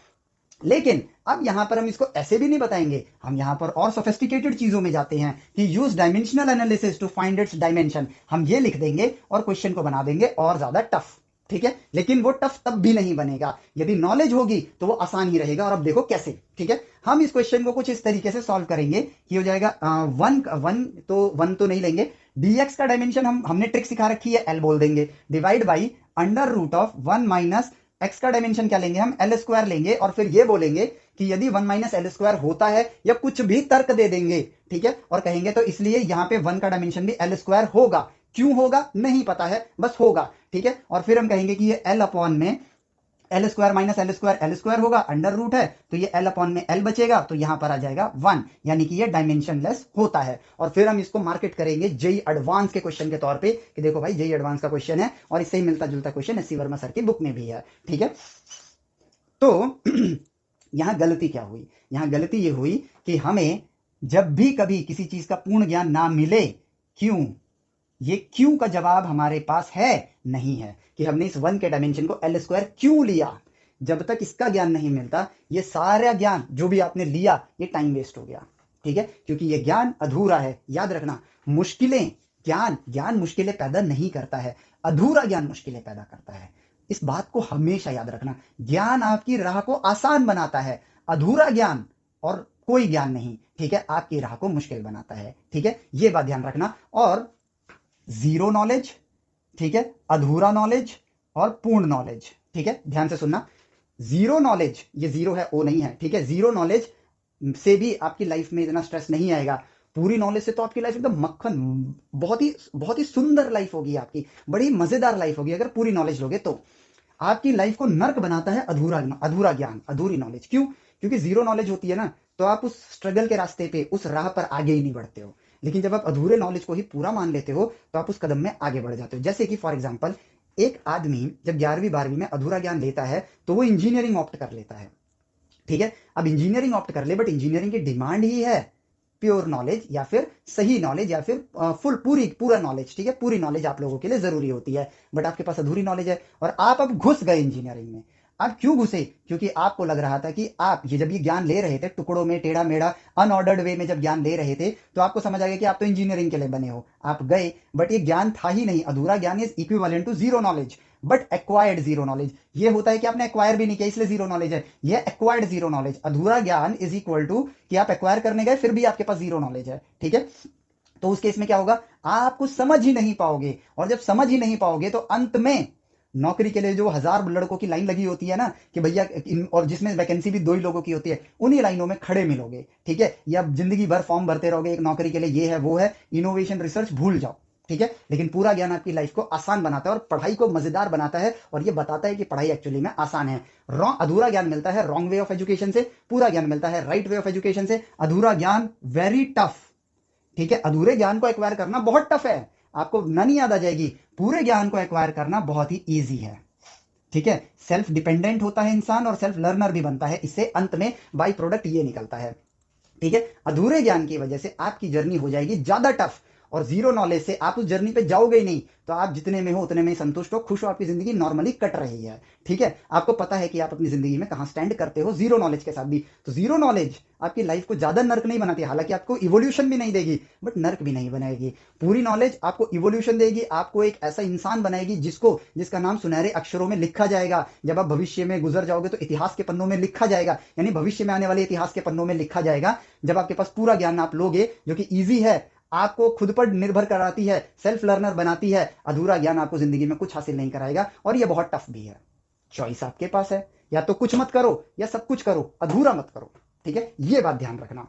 लेकिन अब यहां पर हम इसको ऐसे भी नहीं बताएंगे, हम यहां पर और सोफिस्टिकेटेड चीजों में जाते हैं कि use dimensional analysis to find its dimension. हम ये लिख देंगे और क्वेश्चन को बना देंगे और ज्यादा टफ, ठीक है, लेकिन वो टफ तब भी नहीं बनेगा। यदि नॉलेज होगी तो वो आसान ही रहेगा। और अब देखो कैसे, ठीक है, हम इस क्वेश्चन को कुछ इस तरीके से सॉल्व करेंगे कि हो जाएगा वन तो नहीं लेंगे, dx का डायमेंशन हमने ट्रिक सिखा रखी है, l बोल देंगे, divide by under root of 1 minus x का डायमेंशन क्या लेंगे हम, l स्क्वायर लेंगे, और फिर ये बोलेंगे कि यदि 1 माइनस एल स्क्वायर होता है, या कुछ भी तर्क दे देंगे, ठीक है, और कहेंगे तो इसलिए यहां पे 1 का डायमेंशन भी l स्क्वायर होगा। क्यों होगा नहीं पता है, बस होगा, ठीक है। और फिर हम कहेंगे कि ये l अपॉन में L square minus L square होगा, अंडर रूट है तो ये एल अपॉन में एल बचेगा, तो यहां पर आ जाएगा 1, यानी कि ये डायमेंशनलेस होता है। और फिर हम इसको मार्केट करेंगे जेई एडवांस के क्वेश्चन के तौर पे कि देखो भाई जेई एडवांस का क्वेश्चन है, और इससे ही मिलता जुलता question S C Verma sir की बुक में भी है, ठीक है। तो यहां गलती क्या हुई, यहां गलती ये हुई कि हमें जब भी कभी किसी चीज का पूर्ण ज्ञान ना मिले, क्यों, ये क्यों का जवाब हमारे पास है नहीं है, कि हमने इस 1 के डायमेंशन को एल स्क्वायर क्यों लिया। जब तक इसका ज्ञान नहीं मिलता, ये सारा ज्ञान जो भी आपने लिया ये टाइम वेस्ट हो गया, ठीक है, क्योंकि ये ज्ञान अधूरा है। याद रखना, मुश्किलें ज्ञान मुश्किलें पैदा नहीं करता है, अधूरा ज्ञान मुश्किलें पैदा करता है। इस बात को हमेशा याद रखना, ज्ञान आपकी राह को आसान बनाता है, अधूरा ज्ञान और कोई ज्ञान नहीं, ठीक है, आपकी राह को मुश्किल बनाता है, ठीक है, ये बात ध्यान रखना। और जीरो नॉलेज, ठीक है, अधूरा नॉलेज और पूर्ण नॉलेज, ठीक है, ध्यान से सुनना। जीरो नॉलेज, ये जीरो है ओ नहीं है, ठीक है, जीरो नॉलेज से भी आपकी लाइफ में इतना स्ट्रेस नहीं आएगा। पूरी नॉलेज से तो आपकी लाइफ एकदम मक्खन, बहुत ही सुंदर लाइफ होगी आपकी, बड़ी मजेदार लाइफ होगी अगर पूरी नॉलेज लोगे तो। आपकी लाइफ को नर्क बनाता है अधूरा ज्ञान, अधूरी नॉलेज। क्यों? क्योंकि जीरो नॉलेज होती है ना, तो आप उस स्ट्रगल के रास्ते पे, उस राह पर आगे ही नहीं बढ़ते हो। लेकिन जब आप अधूरे नॉलेज को ही पूरा मान लेते हो, तो आप उस कदम में आगे बढ़ जाते हो। जैसे कि फॉर एग्जाम्पल, एक आदमी जब 11वीं 12वीं में अधूरा ज्ञान लेता है, तो वो इंजीनियरिंग ऑप्ट कर लेता है, ठीक है। अब इंजीनियरिंग ऑप्ट कर ले, बट इंजीनियरिंग की डिमांड ही है प्योर नॉलेज, या फिर सही नॉलेज, या फिर पूरा नॉलेज, ठीक है, पूरी नॉलेज आप लोगों के लिए जरूरी होती है, बट आपके पास अधूरी नॉलेज है, और आप अब घुस गए इंजीनियरिंग में। आप क्यों घुसे? क्योंकि आपको लग रहा था कि आप जब ये ज्ञान ले रहे थे, टुकड़ों में, टेढ़ा मेढ़ा, अनऑर्डर्ड वे में जब ज्ञान ले रहे थे, तो आपको समझ आ गया कि आप तो इंजीनियरिंग के लिए बने हो, आप गए, बट ये ज्ञान था ही नहीं। अधूरा ज्ञान is equivalent to zero knowledge, but acquired zero knowledge. ये होता है कि आपने एक्वायर भी नहीं किया, इसलिए जीरो नॉलेज है। ये एक्वायर्ड जीरो नॉलेज, अधूरा ज्ञान इज इक्वल टू कि आप एक्वायर करने गए फिर भी आपके पास जीरो नॉलेज है, ठीक है। तो उस केस में क्या होगा, आप कुछ समझ ही नहीं पाओगे, और जब समझ ही नहीं पाओगे तो अंत में नौकरी के लिए जो 1000 लड़कों की लाइन लगी होती है ना कि भैया, और जिसमें वैकेंसी भी 2 ही लोगों की होती है, उन्हीं लाइनों में खड़े मिलोगे, ठीक है। या जिंदगी भर फॉर्म भरते रहोगे एक नौकरी के लिए, ये है वो है, इनोवेशन रिसर्च भूल जाओ, ठीक है। लेकिन पूरा ज्ञान आपकी लाइफ को आसान बनाता है और पढ़ाई को मजेदार बनाता है, और ये बताता है कि पढ़ाई एक्चुअली में आसान है। अधूरा ज्ञान मिलता है रॉन्ग वे ऑफ एजुकेशन से, पूरा ज्ञान मिलता है राइट वे ऑफ एजुकेशन से। अधूरा ज्ञान वेरी टफ, ठीक है, अधूरे ज्ञान को एक्वायर करना बहुत टफ है, आपको नहीं याद आ जाएगी। पूरे ज्ञान को एक्वायर करना बहुत ही ईजी है, ठीक है। सेल्फ डिपेंडेंट होता है इंसान, और सेल्फ लर्नर भी बनता है, इससे अंत में बाई प्रोडक्ट ये निकलता है, ठीक है। अधूरे ज्ञान की वजह से आपकी जर्नी हो जाएगी ज्यादा टफ, और जीरो नॉलेज से आप उस जर्नी पे जाओगे ही नहीं, तो आप जितने में हो उतने में संतुष्ट हो, खुश हो, आपकी जिंदगी नॉर्मली कट रही है, ठीक है। आपको पता है कि आप अपनी जिंदगी में कहां स्टैंड करते हो जीरो नॉलेज के साथ भी। तो जीरो नॉलेज आपकी लाइफ को ज्यादा नर्क नहीं बनाती, हालांकि आपको इवोल्यूशन भी नहीं देगी, बट नर्क भी नहीं बनाएगी। पूरी नॉलेज आपको इवोल्यूशन देगी, आपको एक ऐसा इंसान बनाएगी जिसका नाम सुनहरे अक्षरों में लिखा जाएगा। जब आप भविष्य में गुजर जाओगे तो इतिहास के पन्नों में लिखा जाएगा, यानी भविष्य में आने वाले इतिहास के पन्नों में लिखा जाएगा, जब आपके पास पूरा ज्ञान आप लोगे, जो कि ईजी है, आपको खुद पर निर्भर कराती है, सेल्फ लर्नर बनाती है। अधूरा ज्ञान आपको जिंदगी में कुछ हासिल नहीं कराएगा, और ये बहुत टफ भी है। चॉइस आपके पास है, या तो कुछ मत करो या सब कुछ करो, अधूरा मत करो, ठीक है, ये बात ध्यान रखना।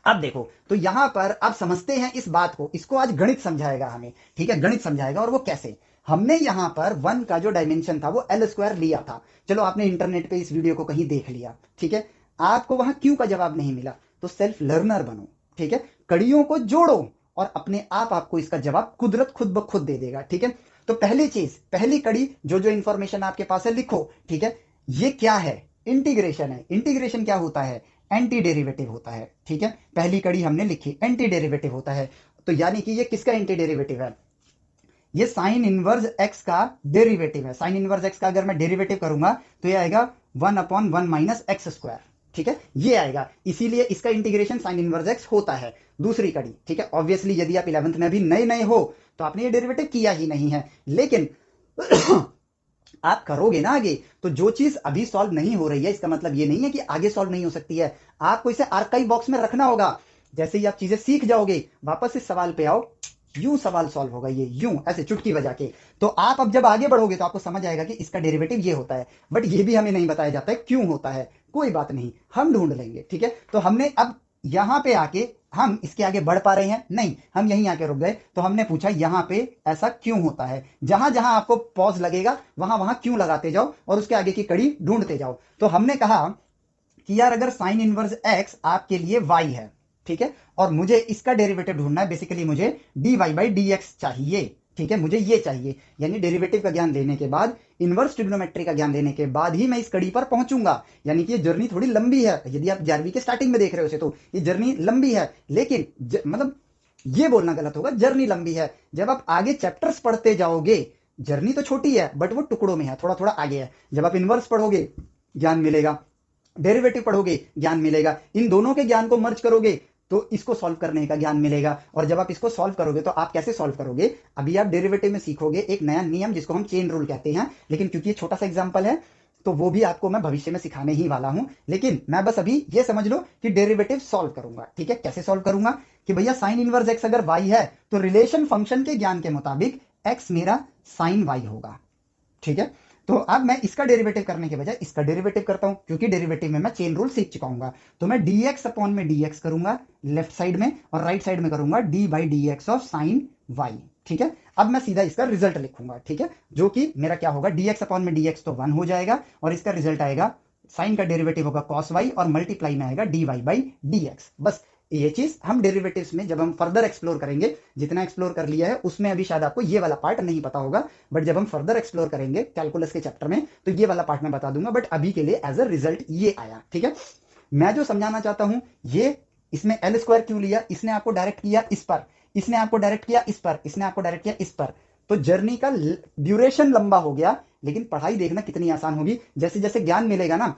अब देखो, तो यहां पर अब समझते हैं इस बात को, इसको आज गणित समझाएगा हमें, ठीक है, गणित समझाएगा। और वो कैसे, हमने यहां पर 1 का जो डायमेंशन था वो एल स्क्वायर लिया था। चलो, आपने इंटरनेट पे इस वीडियो को कहीं देख लिया, ठीक है, आपको वहां क्यों का जवाब नहीं मिला, तो सेल्फ लर्नर बनो, ठीक है, कड़ियों को जोड़ो, और अपने आप आपको इसका जवाब कुदरत खुद ब खुद दे देगा, ठीक है। तो पहली चीज, पहली कड़ी, जो इंफॉर्मेशन आपके पास है लिखो, ठीक है। ये क्या है, इंटीग्रेशन है। इंटीग्रेशन क्या होता है, एंटी डेरिवेटिव होता है, ठीक है। पहली कड़ी हमने लिखी, एंटी डेरिवेटिव होता है, तो यानी कि ये किसका एंटी डेरिवेटिव है, ये साइन इनवर्स एक्स का डेरिवेटिव है। साइन इनवर्स एक्स का अगर मैं डेरिवेटिव करूंगा तो ये आएगा 1/1 माइनस एक्स स्क्वायर, ठीक है, ये आएगा, इसीलिए इसका इंटीग्रेशन साइन इनवर्स एक्स होता है। दूसरी कड़ी, ठीक है, ऑब्वियसली यदि आप 11th में अभी नए नए हो तो आपने ये डेरिवेटिव किया ही नहीं है, लेकिन आप करोगे ना आगे, तो जो चीज अभी सॉल्व नहीं हो रही है इसका मतलब ये नहीं है कि आगे सॉल्व नहीं हो सकती है। आपको इसे आर्काइव बॉक्स में रखना होगा। जैसे ही आप चीजें सीख जाओगे, वापस इस सवाल पे आओ, यूं सवाल सॉल्व होगा, ये यूं ऐसे चुटकी बजा के। तो आप अब जब आगे बढ़ोगे तो आपको समझ आएगा कि इसका डेरिवेटिव ये होता है। बट ये भी हमें नहीं बताया जाता है क्यों होता है। कोई बात नहीं, हम ढूंढ लेंगे, ठीक है। तो हमने अब यहां पे आके, हम इसके आगे बढ़ पा रहे हैं नहीं, हम यहीं आके रुक गए। तो हमने पूछा यहां पे ऐसा क्यों होता है। जहां जहां आपको पॉज लगेगा वहां वहां क्यों लगाते जाओ और उसके आगे की कड़ी ढूंढते जाओ। तो हमने कहा कि यार अगर साइन इनवर्स एक्स आपके लिए वाई है, ठीक है, और मुझे इसका डेरिवेटिव ढूंढना है, बेसिकली मुझे D Y by D X चाहिए, ठीक है, मुझे ये चाहिए। यानी डेरिवेटिव का ज्ञान लेने के बाद, इनवर्स ट्रिग्नोमेट्री का ज्ञान लेने के बाद ही मैं इस कड़ी पर पहुंचूंगा। यानी कि ये जर्नी थोड़ी लंबी है। यदि आप 11वीं के स्टार्टिंग में देख रहे हो तो ये जर्नी लंबी है, लेकिन मतलब ये बोलना गलत होगा, जर्नी लंबी है। जब आप आगे चैप्टर्स पढ़ते जाओगे, जर्नी तो छोटी है बट वो टुकड़ों में है, थोड़ा थोड़ा आगे है। जब आप इनवर्स पढ़ोगे ज्ञान मिलेगा, डेरिवेटिव पढ़ोगे ज्ञान मिलेगा, इन दोनों के ज्ञान को मर्ज करोगे तो इसको सॉल्व करने का ज्ञान मिलेगा। और जब आप इसको सॉल्व करोगे तो आप कैसे सॉल्व करोगे, अभी आप डेरिवेटिव में सीखोगे एक नया नियम जिसको हम चेन रूल कहते हैं। लेकिन क्योंकि ये छोटा सा एग्जांपल है तो वो भी आपको मैं भविष्य में सिखाने ही वाला हूं। लेकिन मैं बस अभी ये समझ लो कि डेरिवेटिव सॉल्व करूंगा, ठीक है। कैसे सॉल्व करूंगा कि भैया साइन इनवर्स एक्स अगर वाई है तो रिलेशन फंक्शन के ज्ञान के मुताबिक एक्स मेरा साइन वाई होगा, ठीक है। तो अब मैं इसका डेरिवेटिव करने के बजाय इसका डेरिवेटिव करता हूं, क्योंकि डेरिवेटिव में मैं चेन रूल सीख चुका हूं। तो मैं dx अपॉन में dx करूंगा लेफ्ट साइड में, और राइट साइड में करूंगा d by D X of sine Y, ठीक है। अब मैं सीधा इसका रिजल्ट लिखूंगा, ठीक है, जो कि मेरा क्या होगा, dx अपॉन में dx तो 1 हो जाएगा, और इसका रिजल्ट आएगा साइन का डेरिवेटिव होगा cos y, और मल्टीप्लाई में आएगा dy बाई dx। बस ये चीज हम डेरिवेटिव्स में जब हम फर्दर एक्सप्लोर करेंगे, जितना एक्सप्लोर कर लिया है उसमें अभी शायद आपको ये वाला पार्ट नहीं पता होगा, बट जब हम फर्दर एक्सप्लोर करेंगे कैलकुलस के चैप्टर में तो ये वाला पार्ट मैं बता दूंगा। बट अभी के लिए एज अ रिजल्ट ये आया, ठीक है। मैं जो समझाना चाहता हूं, ये इसमें एल स्क्वायर क्यों लिया, इसने आपको डायरेक्ट किया इस पर, इसने आपको डायरेक्ट किया इस पर, इसने आपको डायरेक्ट किया इस पर। तो जर्नी का ड्यूरेशन लंबा हो गया, लेकिन पढ़ाई देखना कितनी आसान होगी। जैसे जैसे ज्ञान मिलेगा ना,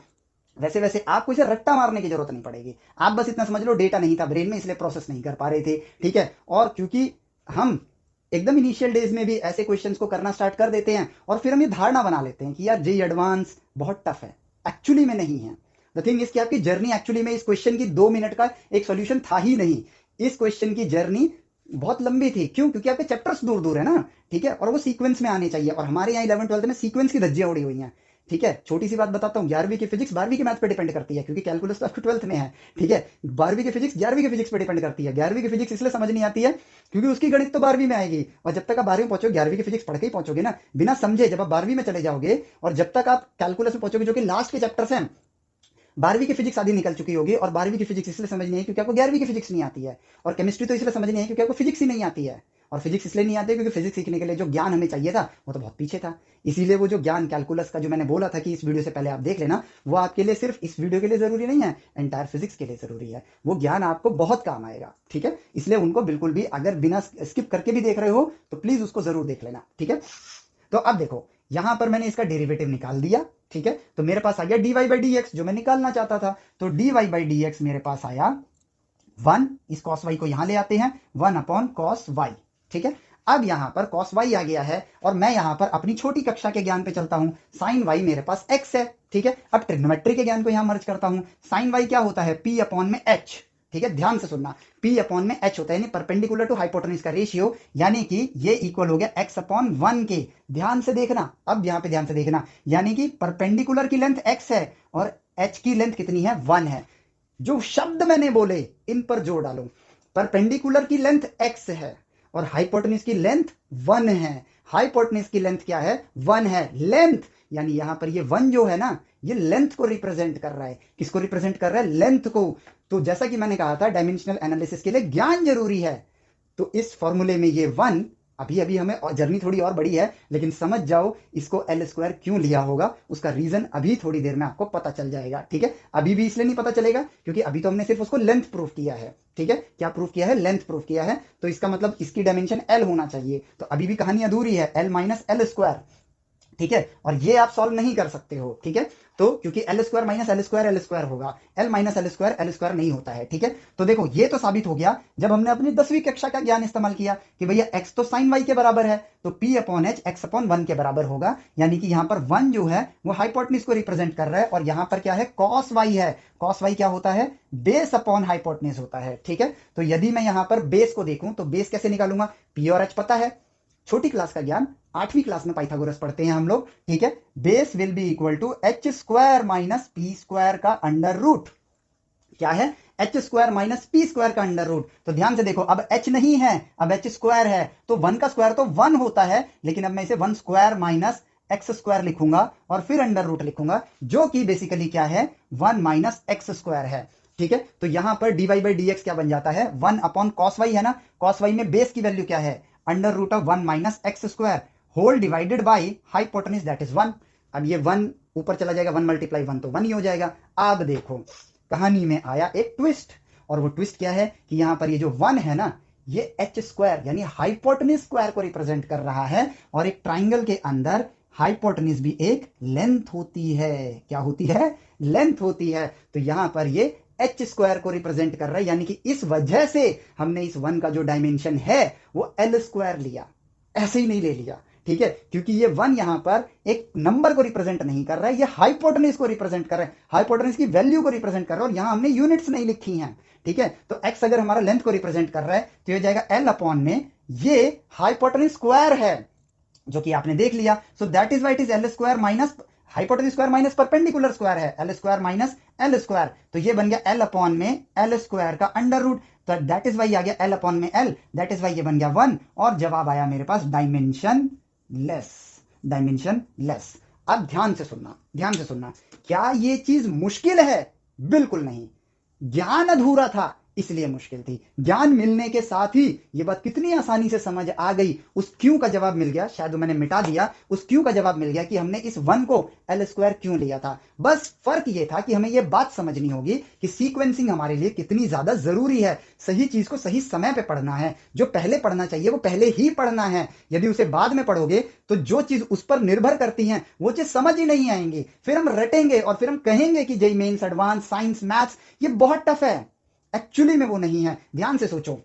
वैसे वैसे आपको इसे रट्टा मारने की जरूरत नहीं पड़ेगी। आप बस इतना समझ लो डेटा नहीं था ब्रेन में, इसलिए प्रोसेस नहीं कर पा रहे थे, ठीक है। और क्योंकि हम एकदम इनिशियल डेज में भी ऐसे क्वेश्चंस को करना स्टार्ट कर देते हैं और फिर हम ये धारणा बना लेते हैं कि यार जेई एडवांस बहुत टफ है। एक्चुअली में नहीं है। द थिंग इज कि आपकी जर्नी एक्चुअली में इस क्वेश्चन की 2 मिनट का एक सोल्यूशन था ही नहीं। इस क्वेश्चन की जर्नी बहुत लंबी थी। क्यों? क्योंकि आपके चैप्टर्स दूर दूर है ना, ठीक है, और वो सीक्वेंस में आने चाहिए। और हमारे यहाँ 11th-12th में सीक्वेंस की धज्जियां उड़ी हुई हैं, ठीक है। छोटी सी बात बताता हूँ, 11वीं की फिजिक्स 12वीं की मैथ पे डिपेंड करती है, क्योंकि कैलकुलस तो आपको 12th में है, ठीक है। 12वीं की फिजिक्स 11वीं की फिजिक्स पे डिपेंड करती है। 11वीं की फिजिक्स इसलिए समझ नहीं आती है क्योंकि उसकी गणित तो 12वीं में आएगी, और जब तक आप 12वीं में पहुंचोगे 11वीं की फिजिक्स पढ़ के ही पहुंचोगे ना, बिना समझे। जब आप 12वीं में चले जाओगे और जब तक आप कैलकुलस में पहुंचोगे, जो कि लास्ट के चैप्टर्स हैं, 12वीं की फिजिक्स आधी निकल चुकी होगी। और 12वीं की फिजिक्स इसलिए समझ नहीं है क्योंकि आपको 11वीं की फिजिक्स नहीं आती है। और केमिस्ट्री तो इसलिए समझ नहीं है क्योंकि आपको फिजिक्स ही नहीं आती है। और फिजिक्स इसलिए नहीं आती है क्योंकि फिजिक्स सीखने के लिए जो ज्ञान हमें चाहिए था वो तो बहुत पीछे था। इसीलिए वो जो ज्ञान कैलकुलस का जो मैंने बोला था कि इस वीडियो से पहले आप देख लेना, वो आपके लिए सिर्फ इस वीडियो के लिए जरूरी नहीं है, एंटायर फिजिक्स के लिए जरूरी है। वो ज्ञान आपको बहुत काम आएगा, ठीक है। इसलिए उनको बिल्कुल भी अगर बिना स्किप करके भी देख रहे हो तो प्लीज उसको जरूर देख लेना, ठीक है। तो अब देखो, यहां पर मैंने इसका डेरिवेटिव निकाल दिया, ठीक है। तो मेरे पास आ गया dy बाई डी एक्स, जो मैं निकालना चाहता था। तो dy बाई डी एक्स मेरे पास आया 1, इस cos y को यहां ले आते हैं, 1 अपॉन cos y, ठीक है। अब यहां पर cos y आ गया है, और मैं यहां पर अपनी छोटी कक्षा के ज्ञान पे चलता हूं। sin y मेरे पास x है, ठीक है। अब ट्रिग्नोमेट्री के ज्ञान को यहां मर्ज करता हूं। sin y क्या होता है, p अपॉन में h, ठीक है। ध्यान से सुनना, p अपॉन में h होता है, यानी परपेंडिकुलर टू हाइपोटेन्यूज का रेशियो, यानी कि ये इक्वल हो गया x अपॉन 1 के। ध्यान से देखना, अब यहां पे ध्यान से देखना, यानी कि परपेंडिकुलर की लेंथ x है और h की लेंथ कितनी है, 1 है। जो शब्द मैंने बोले इन पर जोर डालो। परपेंडिकुलर की लेंथ x है और हाइपोटेन्यूज की लेंथ 1 है। हाइपोटेन्यूज की लेंथ क्या है, 1 है। लेंथ यानी यहां पर ये 1 जो है ना, ये लेंथ को रिप्रेजेंट कर रहा है। किसको रिप्रेजेंट कर रहा है, लेंथ को। तो जैसा कि मैंने कहा था, डायमेंशनल एनालिसिस के लिए ज्ञान जरूरी है। तो इस फॉर्मूले में ये 1, अभी अभी हमें जर्नी थोड़ी और बड़ी है, लेकिन समझ जाओ इसको एल स्क्वायर क्यों लिया होगा, उसका रीजन अभी थोड़ी देर में आपको पता चल जाएगा, ठीक है। अभी भी इसलिए नहीं पता चलेगा क्योंकि अभी तो हमने सिर्फ उसको लेंथ प्रूफ किया है, ठीक है। क्या प्रूफ किया है, लेंथ प्रूफ किया है। तो इसका मतलब इसकी डायमेंशन एल होना चाहिए। तो अभी भी कहानी अधूरी है, एल माइनस एल स्क्वायर, ठीक है, और ये आप सॉल्व नहीं कर सकते हो, ठीक है, तो क्योंकि L square minus L square L square होगा, एल माइनस एल स्क्वायर नहीं होता है, ठीक है। तो देखो ये तो साबित हो गया जब हमने अपनी 10वीं कक्षा का ज्ञान इस्तेमाल किया कि भैया x तो साइन y के बराबर है, तो p upon H x upon 1 के बराबर होगा, यानी कि यहां पर 1 जो है वो हाइपोटेन्यूज को रिप्रेजेंट कर रहा है, और यहां पर क्या है, cos y है। cos y क्या होता है, बेस अपॉन हाइपोटेन्यूज होता है, ठीक है। तो यदि मैं यहां पर बेस को देखूं तो बेस कैसे निकालूंगा, p और h पता है, छोटी क्लास का ज्ञान, 8वीं क्लास में पाइथागोरस पढ़ते हैं हम लोग, ठीक है। Base will be equal to H square minus P square का अंडर रूट, क्या है, H square minus P square का अंडर रूट। तो ध्यान से देखो, अब एच नहीं है, अब एच स्क्वायर है, तो 1 का स्क्वायर तो 1 होता है, लेकिन अब मैं इसे 1 स्क्वायर माइनस एक्स स्क्वायर लिखूंगा और फिर अंडर रूट लिखूंगा, जो कि बेसिकली क्या है, 1 माइनस एक्स स्क्वायर है, ठीक है। तो यहां पर dy बाई डी एक्स क्या बन जाता है, 1 अपॉन कॉस वाई है ना, कॉस वाई में बेस की वैल्यू क्या है, under root of 1 minus X square whole divided by hypotenuse that is 1। अब ये 1 ऊपर चला जाएगा, 1 मल्टीप्लाई 1 तो 1 ही हो जाएगा। अब देखो कहानी में आया एक ट्विस्ट, और वो ट्विस्ट क्या है कि यहां पर ये जो 1 है ना, ये एच स्क्वायर यानी हाइपोटेन्यूज स्क्वायर को रिप्रेजेंट कर रहा है, और एक ट्राइंगल के अंदर हाइपोटेन्यूज भी एक लेंथ होती है, क्या होती है, लेंथ होती है। तो यहां पर ये एच स्क्वायर को रिप्रेजेंट कर रहा है, यानी कि इस वजह से हमने इस 1 का जो डायमेंशन है वो एल स्क्वायर लिया, ऐसे ही नहीं ले लिया, ठीक है, क्योंकि ये 1 यहां पर एक नंबर को रिप्रेजेंट नहीं कर रहा है, ये हाइपोटेन्यूज को रिप्रेजेंट कर रहा है, हाइपोटेन्यूज की वैल्यू को रिप्रेजेंट कर रहा है, और यहां हमने यूनिट्स नहीं लिखी हैं, ठीक है। तो x अगर हमारा लेंथ को रिप्रेजेंट कर रहा है तो ये जाएगा एल अपॉन में ये हाइपोटेन्यूज स्क्वायर है, जो कि आपने देख लिया। So that is why it is L square minus hypotenuse square minus perpendicular square है, L square minus L square, तो ये बन गया एल अपॉन में एल स्क्वायर का अंडर रूट, तो दैट इज वाई आ गया एल अपॉन में एल, दैट इज वाई ये बन गया 1, और जवाब आया मेरे पास डायमेंशन लेस, डायमेंशन लेस। अब ध्यान से सुनना, ध्यान से सुनना, क्या ये चीज मुश्किल है, बिल्कुल नहीं, ज्ञान अधूरा था इसलिए मुश्किल थी, ज्ञान मिलने के साथ ही ये बात कितनी आसानी से समझ आ गई, उस क्यों का जवाब मिल गया, शायद मैंने मिटा दिया, उस क्यों का जवाब मिल गया कि हमने इस 1 को एल स्क्वायर क्यों लिया था। बस फर्क ये था कि हमें ये बात समझनी होगी कि सीक्वेंसिंग हमारे लिए कितनी ज्यादा जरूरी है, सही चीज को सही समय पे पढ़ना है, जो पहले पढ़ना चाहिए वो पहले ही पढ़ना है, यदि उसे बाद में पढ़ोगे तो जो चीज उस पर निर्भर करती है वो चीज समझ ही नहीं आएंगी, फिर हम रटेंगे और फिर हम कहेंगे कि JEE mains advance science maths ये बहुत टफ है, एक्चुअली में वो नहीं है। ध्यान से सोचो,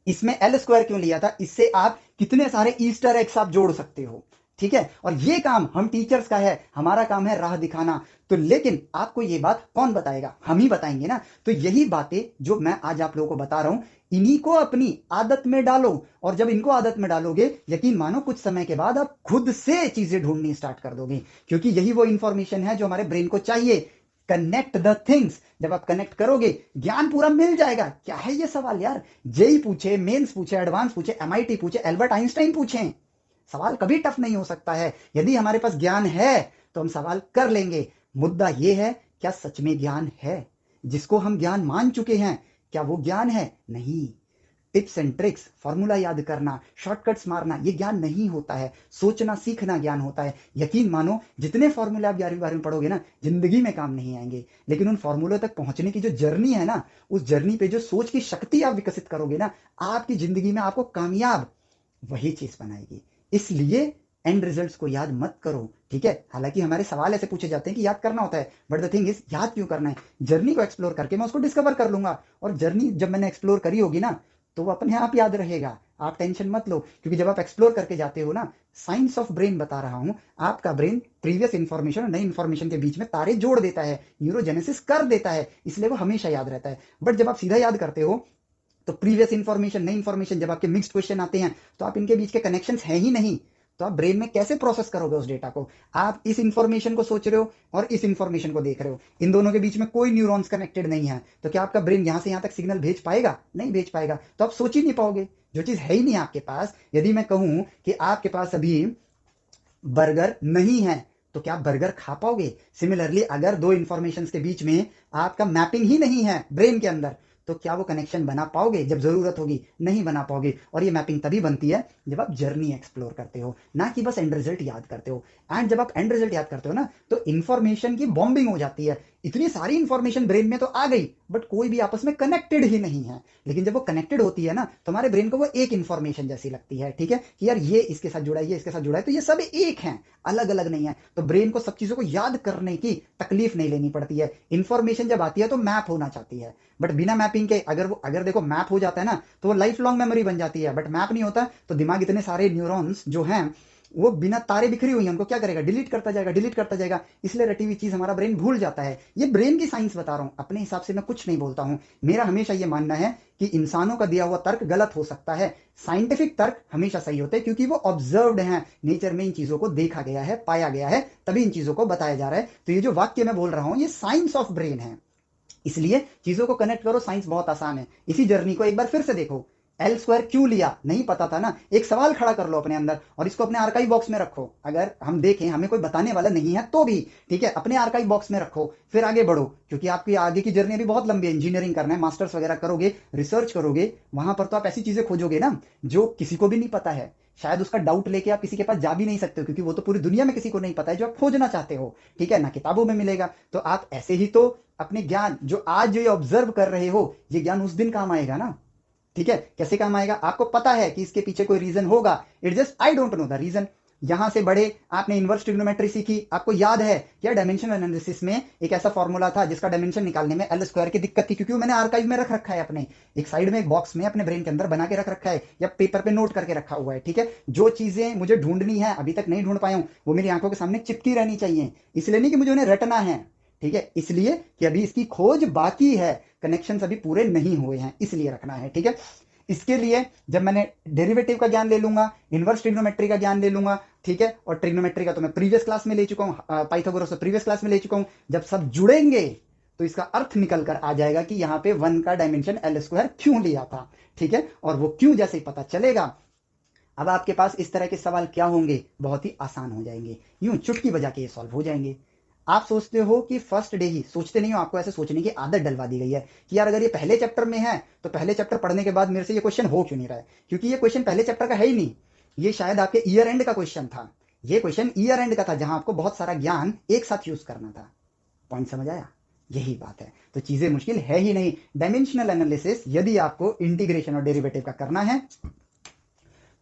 इसमें एल स्क्वायर क्यों लिया था, इससे आप कितने सारे ईस्टर एग्स आप जोड़ सकते हो, ठीक है, और ये काम हम टीचर्स का है, हमारा काम है राह दिखाना, तो लेकिन आपको ये बात कौन बताएगा, हम ही बताएंगे ना। तो यही बातें जो मैं आज आप लोगों को बता रहा हूं, इन्हीं को अपनी आदत में डालो, और जब इनको आदत में डालोगे, यकीन मानो कुछ समय के बाद आप खुद से चीजें ढूंढनी स्टार्ट कर दोगे, क्योंकि यही वो इंफॉर्मेशन है जो हमारे ब्रेन को चाहिए। कनेक्ट द थिंग्स, जब आप कनेक्ट करोगे ज्ञान पूरा मिल जाएगा। क्या है ये सवाल यार, जेई पूछे, मेंस पूछे, एडवांस पूछे, एमआईटी पूछे, एल्बर्ट आइंस्टाइन पूछे, सवाल कभी टफ नहीं हो सकता है, यदि हमारे पास ज्ञान है तो हम सवाल कर लेंगे। मुद्दा यह है, क्या सच में ज्ञान है, जिसको हम ज्ञान मान चुके हैं क्या वो ज्ञान है, नहीं। टिप्स एंड ट्रिक्स, फॉर्मूला याद करना, शॉर्टकट्स मारना, ये ज्ञान नहीं होता है, सोचना सीखना ज्ञान होता है। यकीन मानो जितने फॉर्मूले आप 11वीं 12वीं में पढ़ोगे ना, जिंदगी में काम नहीं आएंगे, लेकिन उन फॉर्मूलों तक पहुंचने की जो जर्नी है ना, उस जर्नी पे जो सोच की शक्ति आप विकसित करोगे ना, आपकी जिंदगी में आपको कामयाब वही चीज बनाएगी। इसलिए एंड रिजल्ट्स को याद मत करो, ठीक है। हालांकि हमारे सवाल ऐसे पूछे जाते हैं कि याद करना होता है, बट द थिंग इज याद क्यों करना है, जर्नी को एक्सप्लोर करके मैं उसको डिस्कवर कर लूंगा, और जर्नी जब मैंने एक्सप्लोर करी होगी ना तो वो अपने आप याद रहेगा, आप टेंशन मत लो, क्योंकि जब आप एक्सप्लोर करके जाते हो ना, साइंस ऑफ ब्रेन बता रहा हूं, आपका ब्रेन प्रीवियस इंफॉर्मेशन और नई इंफॉर्मेशन के बीच में तारे जोड़ देता है, न्यूरोजेनेसिस कर देता है, इसलिए वो हमेशा याद रहता है। बट जब आप सीधा याद करते हो तो प्रीवियस इंफॉर्मेशन नई इंफॉर्मेशन जब आपके मिक्स्ड क्वेश्चन आते हैं तो आप इनके बीच के कनेक्शन है ही नहीं, तो आप ब्रेन में कैसे प्रोसेस करोगे उस डेटा को। आप इस इंफॉर्मेशन को सोच रहे हो और इस इंफॉर्मेशन को देख रहे हो, इन दोनों के बीच में कोई न्यूरॉन्स कनेक्टेड नहीं है, तो क्या आपका ब्रेन यहां से यहां तक सिग्नल भेज पाएगा, नहीं भेज पाएगा, तो आप सोच ही नहीं पाओगे, जो चीज है ही नहीं आपके पास। यदि मैं कहूं कि आपके पास अभी बर्गर नहीं है तो क्या आप बर्गर खा पाओगे। सिमिलरली अगर दो इंफॉर्मेशन के बीच में आपका मैपिंग ही नहीं है ब्रेन के अंदर, तो क्या वो कनेक्शन बना पाओगे जब जरूरत होगी, नहीं बना पाओगे। और ये मैपिंग तभी बनती है जब आप जर्नी एक्सप्लोर करते हो, ना कि बस एंड रिजल्ट याद करते हो। एंड जब आप एंड रिजल्ट याद करते हो ना, तो इंफॉर्मेशन की बॉम्बिंग हो जाती है, इतनी सारी इंफॉर्मेशन ब्रेन में तो आ गई, बट कोई भी आपस में कनेक्टेड ही नहीं है। लेकिन जब वो कनेक्टेड होती है ना, तो हमारे ब्रेन को वो एक इंफॉर्मेशन जैसी लगती है, ठीक है, कि यार ये इसके साथ जुड़ा है, ये इसके साथ जुड़ा है, तो ये सब एक हैं, अलग अलग नहीं है। तो ब्रेन को सब चीजों को याद करने की तकलीफ नहीं लेनी पड़ती है। इंफॉर्मेशन जब आती है तो मैप होना चाहती है, बट बिना मैपिंग के अगर देखो मैप हो जाता है ना, तो वो लाइफ लॉन्ग मेमोरी बन जाती है। बट मैप नहीं होता तो दिमाग इतने सारे न्यूरॉन्स जो हैं वो बिना तारे बिखरी हुई है, उनको क्या करेगा, डिलीट करता जाएगा, डिलीट करता जाएगा। इसलिए रटी हुई चीज हमारा ब्रेन भूल जाता है। ये ब्रेन की साइंस बता रहा हूं, अपने हिसाब से मैं कुछ नहीं बोलता हूं। मेरा हमेशा ये मानना है कि इंसानों का दिया हुआ तर्क गलत हो सकता है, साइंटिफिक तर्क हमेशा सही होते हैं, क्योंकि वो ऑब्जर्व्ड हैं, नेचर में इन चीजों को देखा गया है, पाया गया है, तभी इन चीजों को बताया जा रहा है। तो ये जो वाक्य मैं बोल रहा हूं, ये साइंस ऑफ ब्रेन है। इसलिए चीजों को कनेक्ट करो, साइंस बहुत आसान है। इसी जर्नी को एक बार फिर से देखो। एल स्क्वायर क्यों लिया, नहीं पता था ना, एक सवाल खड़ा कर लो अपने अंदर और इसको अपने आर्काइव बॉक्स में रखो। अगर हम देखें हमें कोई बताने वाला नहीं है तो भी ठीक है, अपने आर्काइव बॉक्स में रखो, फिर आगे बढ़ो, क्योंकि आपकी आगे की जर्नी अभी बहुत लंबी है। इंजीनियरिंग करना है, मास्टर्स वगैरह करोगे, रिसर्च करोगे, वहां पर तो आप ऐसी चीजें खोजोगे ना जो किसी को भी नहीं पता है। शायद उसका डाउट लेके आप किसी के पास जा भी नहीं सकते हो, क्योंकि वो तो पूरी दुनिया में किसी को नहीं पता है जो आप खोजना चाहते हो, ठीक है ना, किताबों में मिलेगा। तो आप ऐसे ही तो अपने ज्ञान जो आज जो ये ऑब्जर्व कर रहे हो, ये ज्ञान उस दिन काम आएगा ना, ठीक है। कैसे काम आएगा, आपको पता है कि इसके पीछे कोई रीजन होगा, it just I don't know the reason. यहां से बड़े आपने इनवर्स ट्रिग्नोमेट्री सीखी, आपको याद है क्या, डायमेंशन एनालिसिस में एक ऐसा फॉर्मूला था जिसका डायमेंशन निकालने में एल स्क्वायर की दिक्कत थी, क्योंकि मैंने आर्काइव में रख रखा है, अपने एक साइड में एक बॉक्स में अपने ब्रेन के अंदर बना के रख रखा है, या पेपर पे नोट करके रखा हुआ है, ठीक है। जो चीजें मुझे ढूंढनी है, अभी तक नहीं ढूंढ पाया हूं, वो मेरी आंखों के सामने चिपकी रहनी चाहिए। इसलिए नहीं कि मुझे उन्हें रटना है, ठीक है, इसलिए कि अभी इसकी खोज बाकी है, कनेक्शन अभी पूरे नहीं हुए हैं, इसलिए रखना है, ठीक है। इसके लिए जब मैंने डेरिवेटिव का ज्ञान ले लूंगा, इनवर्स ट्रिग्नोमेट्री का ज्ञान ले लूंगा, ठीक है, और ट्रिग्नोमेट्री का तो मैं प्रीवियस क्लास में ले चुका हूं, पाइथागोरस तो प्रीवियस क्लास में ले चुका हूं। जब सब जुड़ेंगे तो इसका अर्थ निकल कर आ जाएगा कि यहां पे वन का डायमेंशन एल स्क्वायर क्यों लिया था, ठीक है। और वो क्यों जैसे ही पता चलेगा, अब आपके पास इस तरह के सवाल क्या होंगे, बहुत ही आसान हो जाएंगे, यूं चुटकी बजा के ये सॉल्व हो जाएंगे। आप सोचते हो कि फर्स्ट डे ही, सोचते नहीं हो, आपको ऐसे सोचने की आदत डलवा दी गई है कि यार अगर ये पहले चैप्टर में है तो पहले चैप्टर पढ़ने के बाद मेरे से ये क्वेश्चन हो क्यों नहीं रहा है, क्योंकि ये क्वेश्चन पहले चैप्टर का है ही नहीं, ये शायद आपके ईयर एंड का क्वेश्चन था। ये क्वेश्चन ईयर एंड का था, जहां आपको बहुत सारा ज्ञान एक साथ यूज करना था। पॉइंट समझ आया, यही बात है। तो चीजें मुश्किल है ही नहीं। डायमेंशनल एनालिसिस यदि आपको इंटीग्रेशन और डेरिवेटिव का करना है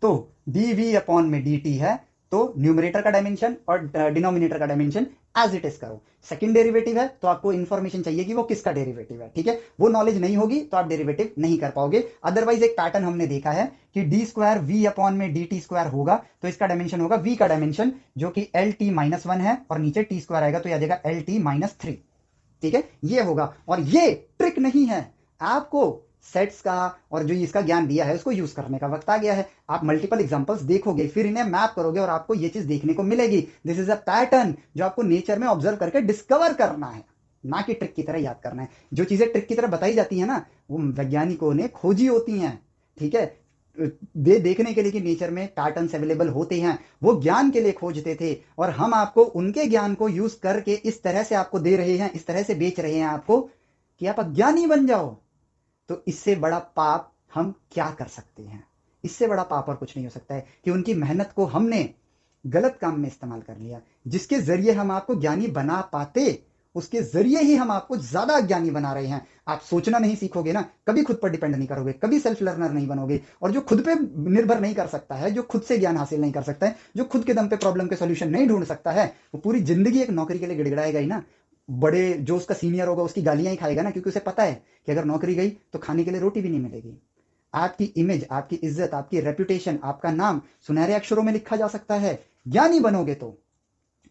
तो dv अपॉन में dt है, तो न्यूमरेटर का डायमेंशन और डिनोमिनेटर का डायमेंशन एज इट इज करो। सेकंड डेरिवेटिव है तो आपको इंफॉर्मेशन चाहिए कि वो किसका डेरिवेटिव है, ठीक है। वो नॉलेज नहीं होगी तो आप डेरिवेटिव नहीं कर पाओगे। अदरवाइज एक पैटर्न हमने देखा है कि डी स्क्वायर वी अपॉन में डी टी स्क्वायर होगा, तो इसका डायमेंशन होगा वी का डायमेंशन, जो कि एल टी माइनस वन है, और नीचे टी स्क्वायर आएगा तो आ जाएगा एल टी माइनस थ्री, ठीक है। ये होगा, और ये ट्रिक नहीं है, आपको सेट्स का और जो इसका ज्ञान दिया है उसको यूज करने का वक्त आ गया है। आप मल्टीपल एग्जांपल्स देखोगे, फिर इन्हें मैप करोगे और आपको ये चीज देखने को मिलेगी। दिस इज अ पैटर्न जो आपको नेचर में ऑब्जर्व करके डिस्कवर करना है, ना कि ट्रिक की तरह याद करना है। जो चीजें ट्रिक की तरह बताई जाती है ना, वो वैज्ञानिकों ने खोजी होती हैं, ठीक है, देखने के लिए कि नेचर में पैटर्न्स अवेलेबल होते हैं, वो ज्ञान के लिए खोजते थे। और हम आपको उनके ज्ञान को यूज करके इस तरह से आपको दे रहे हैं, इस तरह से बेच रहे हैं आपको कि आप अज्ञानी बन जाओ। तो इससे बड़ा पाप हम क्या कर सकते हैं, इससे बड़ा पाप और कुछ नहीं हो सकता है कि उनकी मेहनत को हमने गलत काम में इस्तेमाल कर लिया। जिसके जरिए हम आपको ज्ञानी बना पाते, उसके जरिए ही हम आपको ज्यादा ज्ञानी बना रहे हैं। आप सोचना नहीं सीखोगे ना, कभी खुद पर डिपेंड नहीं करोगे, कभी सेल्फ लर्नर नहीं बनोगे। और जो खुद पे निर्भर नहीं कर सकता है, जो खुद से ज्ञान हासिल नहीं कर सकता है, जो खुद के दम पे प्रॉब्लम के सोल्यूशन नहीं ढूंढ सकता है, वो पूरी जिंदगी एक नौकरी के लिए गिड़गिड़ाएगा ही ना। बड़े जो उसका सीनियर होगा उसकी गालियां ही खाएगा ना, क्योंकि उसे पता है कि अगर नौकरी गई तो खाने के लिए रोटी भी नहीं मिलेगी। आपकी इमेज, आपकी इज्जत, आपकी रेपुटेशन, आपका नाम सुनहरे अक्षरों में लिखा जा सकता है ज्ञानी बनोगे तो,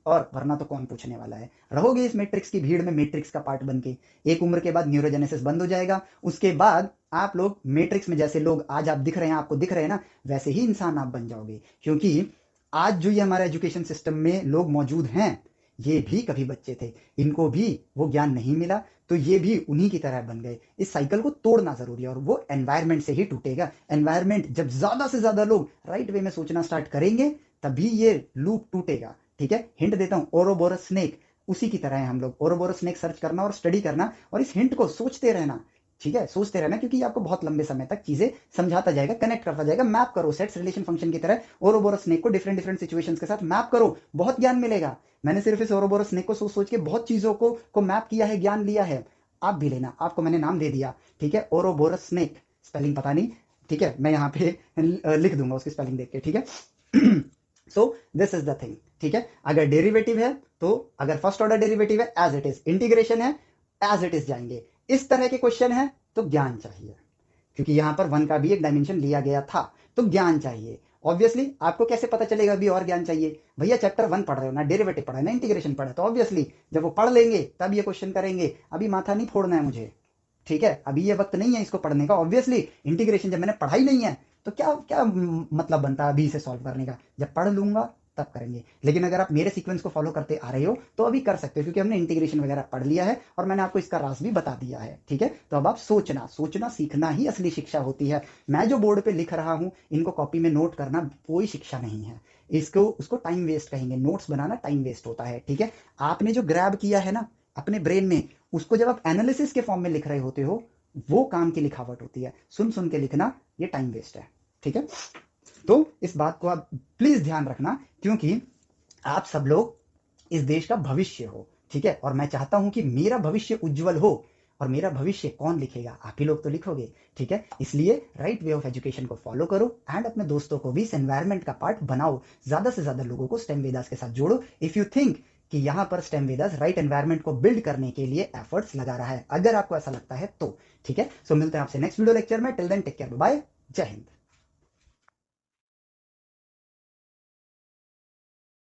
और वरना तो कौन पूछने वाला है। रहोगे इस मैट्रिक्स की भीड़ में, मैट्रिक्स का पार्ट बन के। एक उम्र के बाद न्यूरोजेनेसिस बंद हो जाएगा, उसके बाद आप लोग मैट्रिक्स में जैसे लोग आज आप दिख रहे हैं, आपको दिख रहे हैं ना, वैसे ही इंसान आप बन जाओगे। क्योंकि आज जो ये हमारे एजुकेशन सिस्टम में लोग मौजूद हैं, ये भी कभी बच्चे थे, इनको भी वो ज्ञान नहीं मिला, तो ये भी उन्हीं की तरह बन गए। इस साइकिल को तोड़ना जरूरी है, और वो एनवायरमेंट से ही टूटेगा। एनवायरमेंट जब ज्यादा से ज्यादा लोग राइट वे में सोचना स्टार्ट करेंगे, तभी ये लूप टूटेगा, ठीक है। हिंट देता हूं, ओरोबोरस स्नेक, उसी की तरह है हम लोग। ओरोबोरस स्नेक सर्च करना और स्टडी करना, और इस हिंट को सोचते रहना, ठीक है, सोचते रहना, क्योंकि ये आपको बहुत लंबे समय तक चीजें समझाता जाएगा, कनेक्ट करता जाएगा। मैप करो सेट्स रिलेशन फंक्शन की तरह ओरोबोरस स्नेक को डिफरेंट डिफरेंट सिचुएशंस के साथ मैप करो, बहुत ज्ञान मिलेगा। मैंने सिर्फ इस ओरोबोरस स्नेक को सोच सोच के बहुत चीजों को मैप किया है, ज्ञान लिया है। आप भी लेना, आपको मैंने नाम दे दिया, ठीक है, ओरोबोरस स्नेक, स्पेलिंग पता नहीं, ठीक है, मैं यहाँ पे लिख दूंगा उसकी स्पेलिंग देख के, ठीक है। So this is the thing, ठीक है। अगर डेरिवेटिव है तो, अगर फर्स्ट ऑर्डर डेरिवेटिव है एज इट इज, इंटीग्रेशन है एज इट इज जाएंगे। इस तरह के क्वेश्चन है तो ज्ञान चाहिए, क्योंकि यहां पर वन का भी एक डायमेंशन लिया गया था, तो ज्ञान चाहिए। ऑब्वियसली आपको कैसे पता चलेगा अभी और ज्ञान चाहिए? भैया चैप्टर 1 पढ़ रहे हो ना, डेरिवेटिव पढ़ा है ना, इंटीग्रेशन पढ़ा है, तो ऑब्वियसली जब वो पढ़ लेंगे तब ये क्वेश्चन करेंगे। अभी माथा नहीं फोड़ना है मुझे, ठीक है, अभी ये वक्त नहीं है इसको पढ़ने का। ऑब्वियसली इंटीग्रेशन जब मैंने पढ़ाई नहीं है तो क्या क्या मतलब बनता है अभी इसे सॉल्व करने का? जब पढ़ लूंगा तब करेंगे। लेकिन अगर आप मेरे सीक्वेंस को फॉलो करते आ रहे हो तो अभी कर सकते हो, क्योंकि हमने इंटीग्रेशन वगैरह पढ़ लिया है और मैंने आपको इसका राज भी बता दिया है, ठीक है। तो अब आप सोचना, सोचना सीखना ही असली शिक्षा होती है। मैं जो बोर्ड पे लिख रहा हूं, इनको कॉपी में नोट करना कोई शिक्षा नहीं है। इसको उसको टाइम वेस्ट कहेंगे, नोट्स बनाना टाइम वेस्ट होता है, ठीक है। आपने जो ग्रैब किया है ना अपने ब्रेन में, उसको जब आप एनालिसिस के फॉर्म में लिख रहे होते हो, वो काम की लिखावट होती है। सुन सुन के लिखना ये टाइम वेस्ट है, ठीक है। तो इस बात को आप प्लीज ध्यान रखना, क्योंकि आप सब लोग इस देश का भविष्य हो, ठीक है। और मैं चाहता हूं कि मेरा भविष्य उज्जवल हो, और मेरा भविष्य कौन लिखेगा? आप ही लोग तो लिखोगे, ठीक है। इसलिए राइट वे ऑफ एजुकेशन को फॉलो करो एंड अपने दोस्तों को भी इस एनवायरमेंट का पार्ट बनाओ। ज्यादा से ज्यादा लोगों को स्टेम वेदास के साथ जोड़ो। इफ यू थिंक कि यहाँ पर स्टेम वेदास राइट एनवायरमेंट को बिल्ड करने के लिए एफर्ट्स लगा रहा है, अगर आपको ऐसा लगता है तो, ठीक है। सो मिलते हैं आपसे नेक्स्ट वीडियो लेक्चर में। Till then take care, bye, जय हिंद।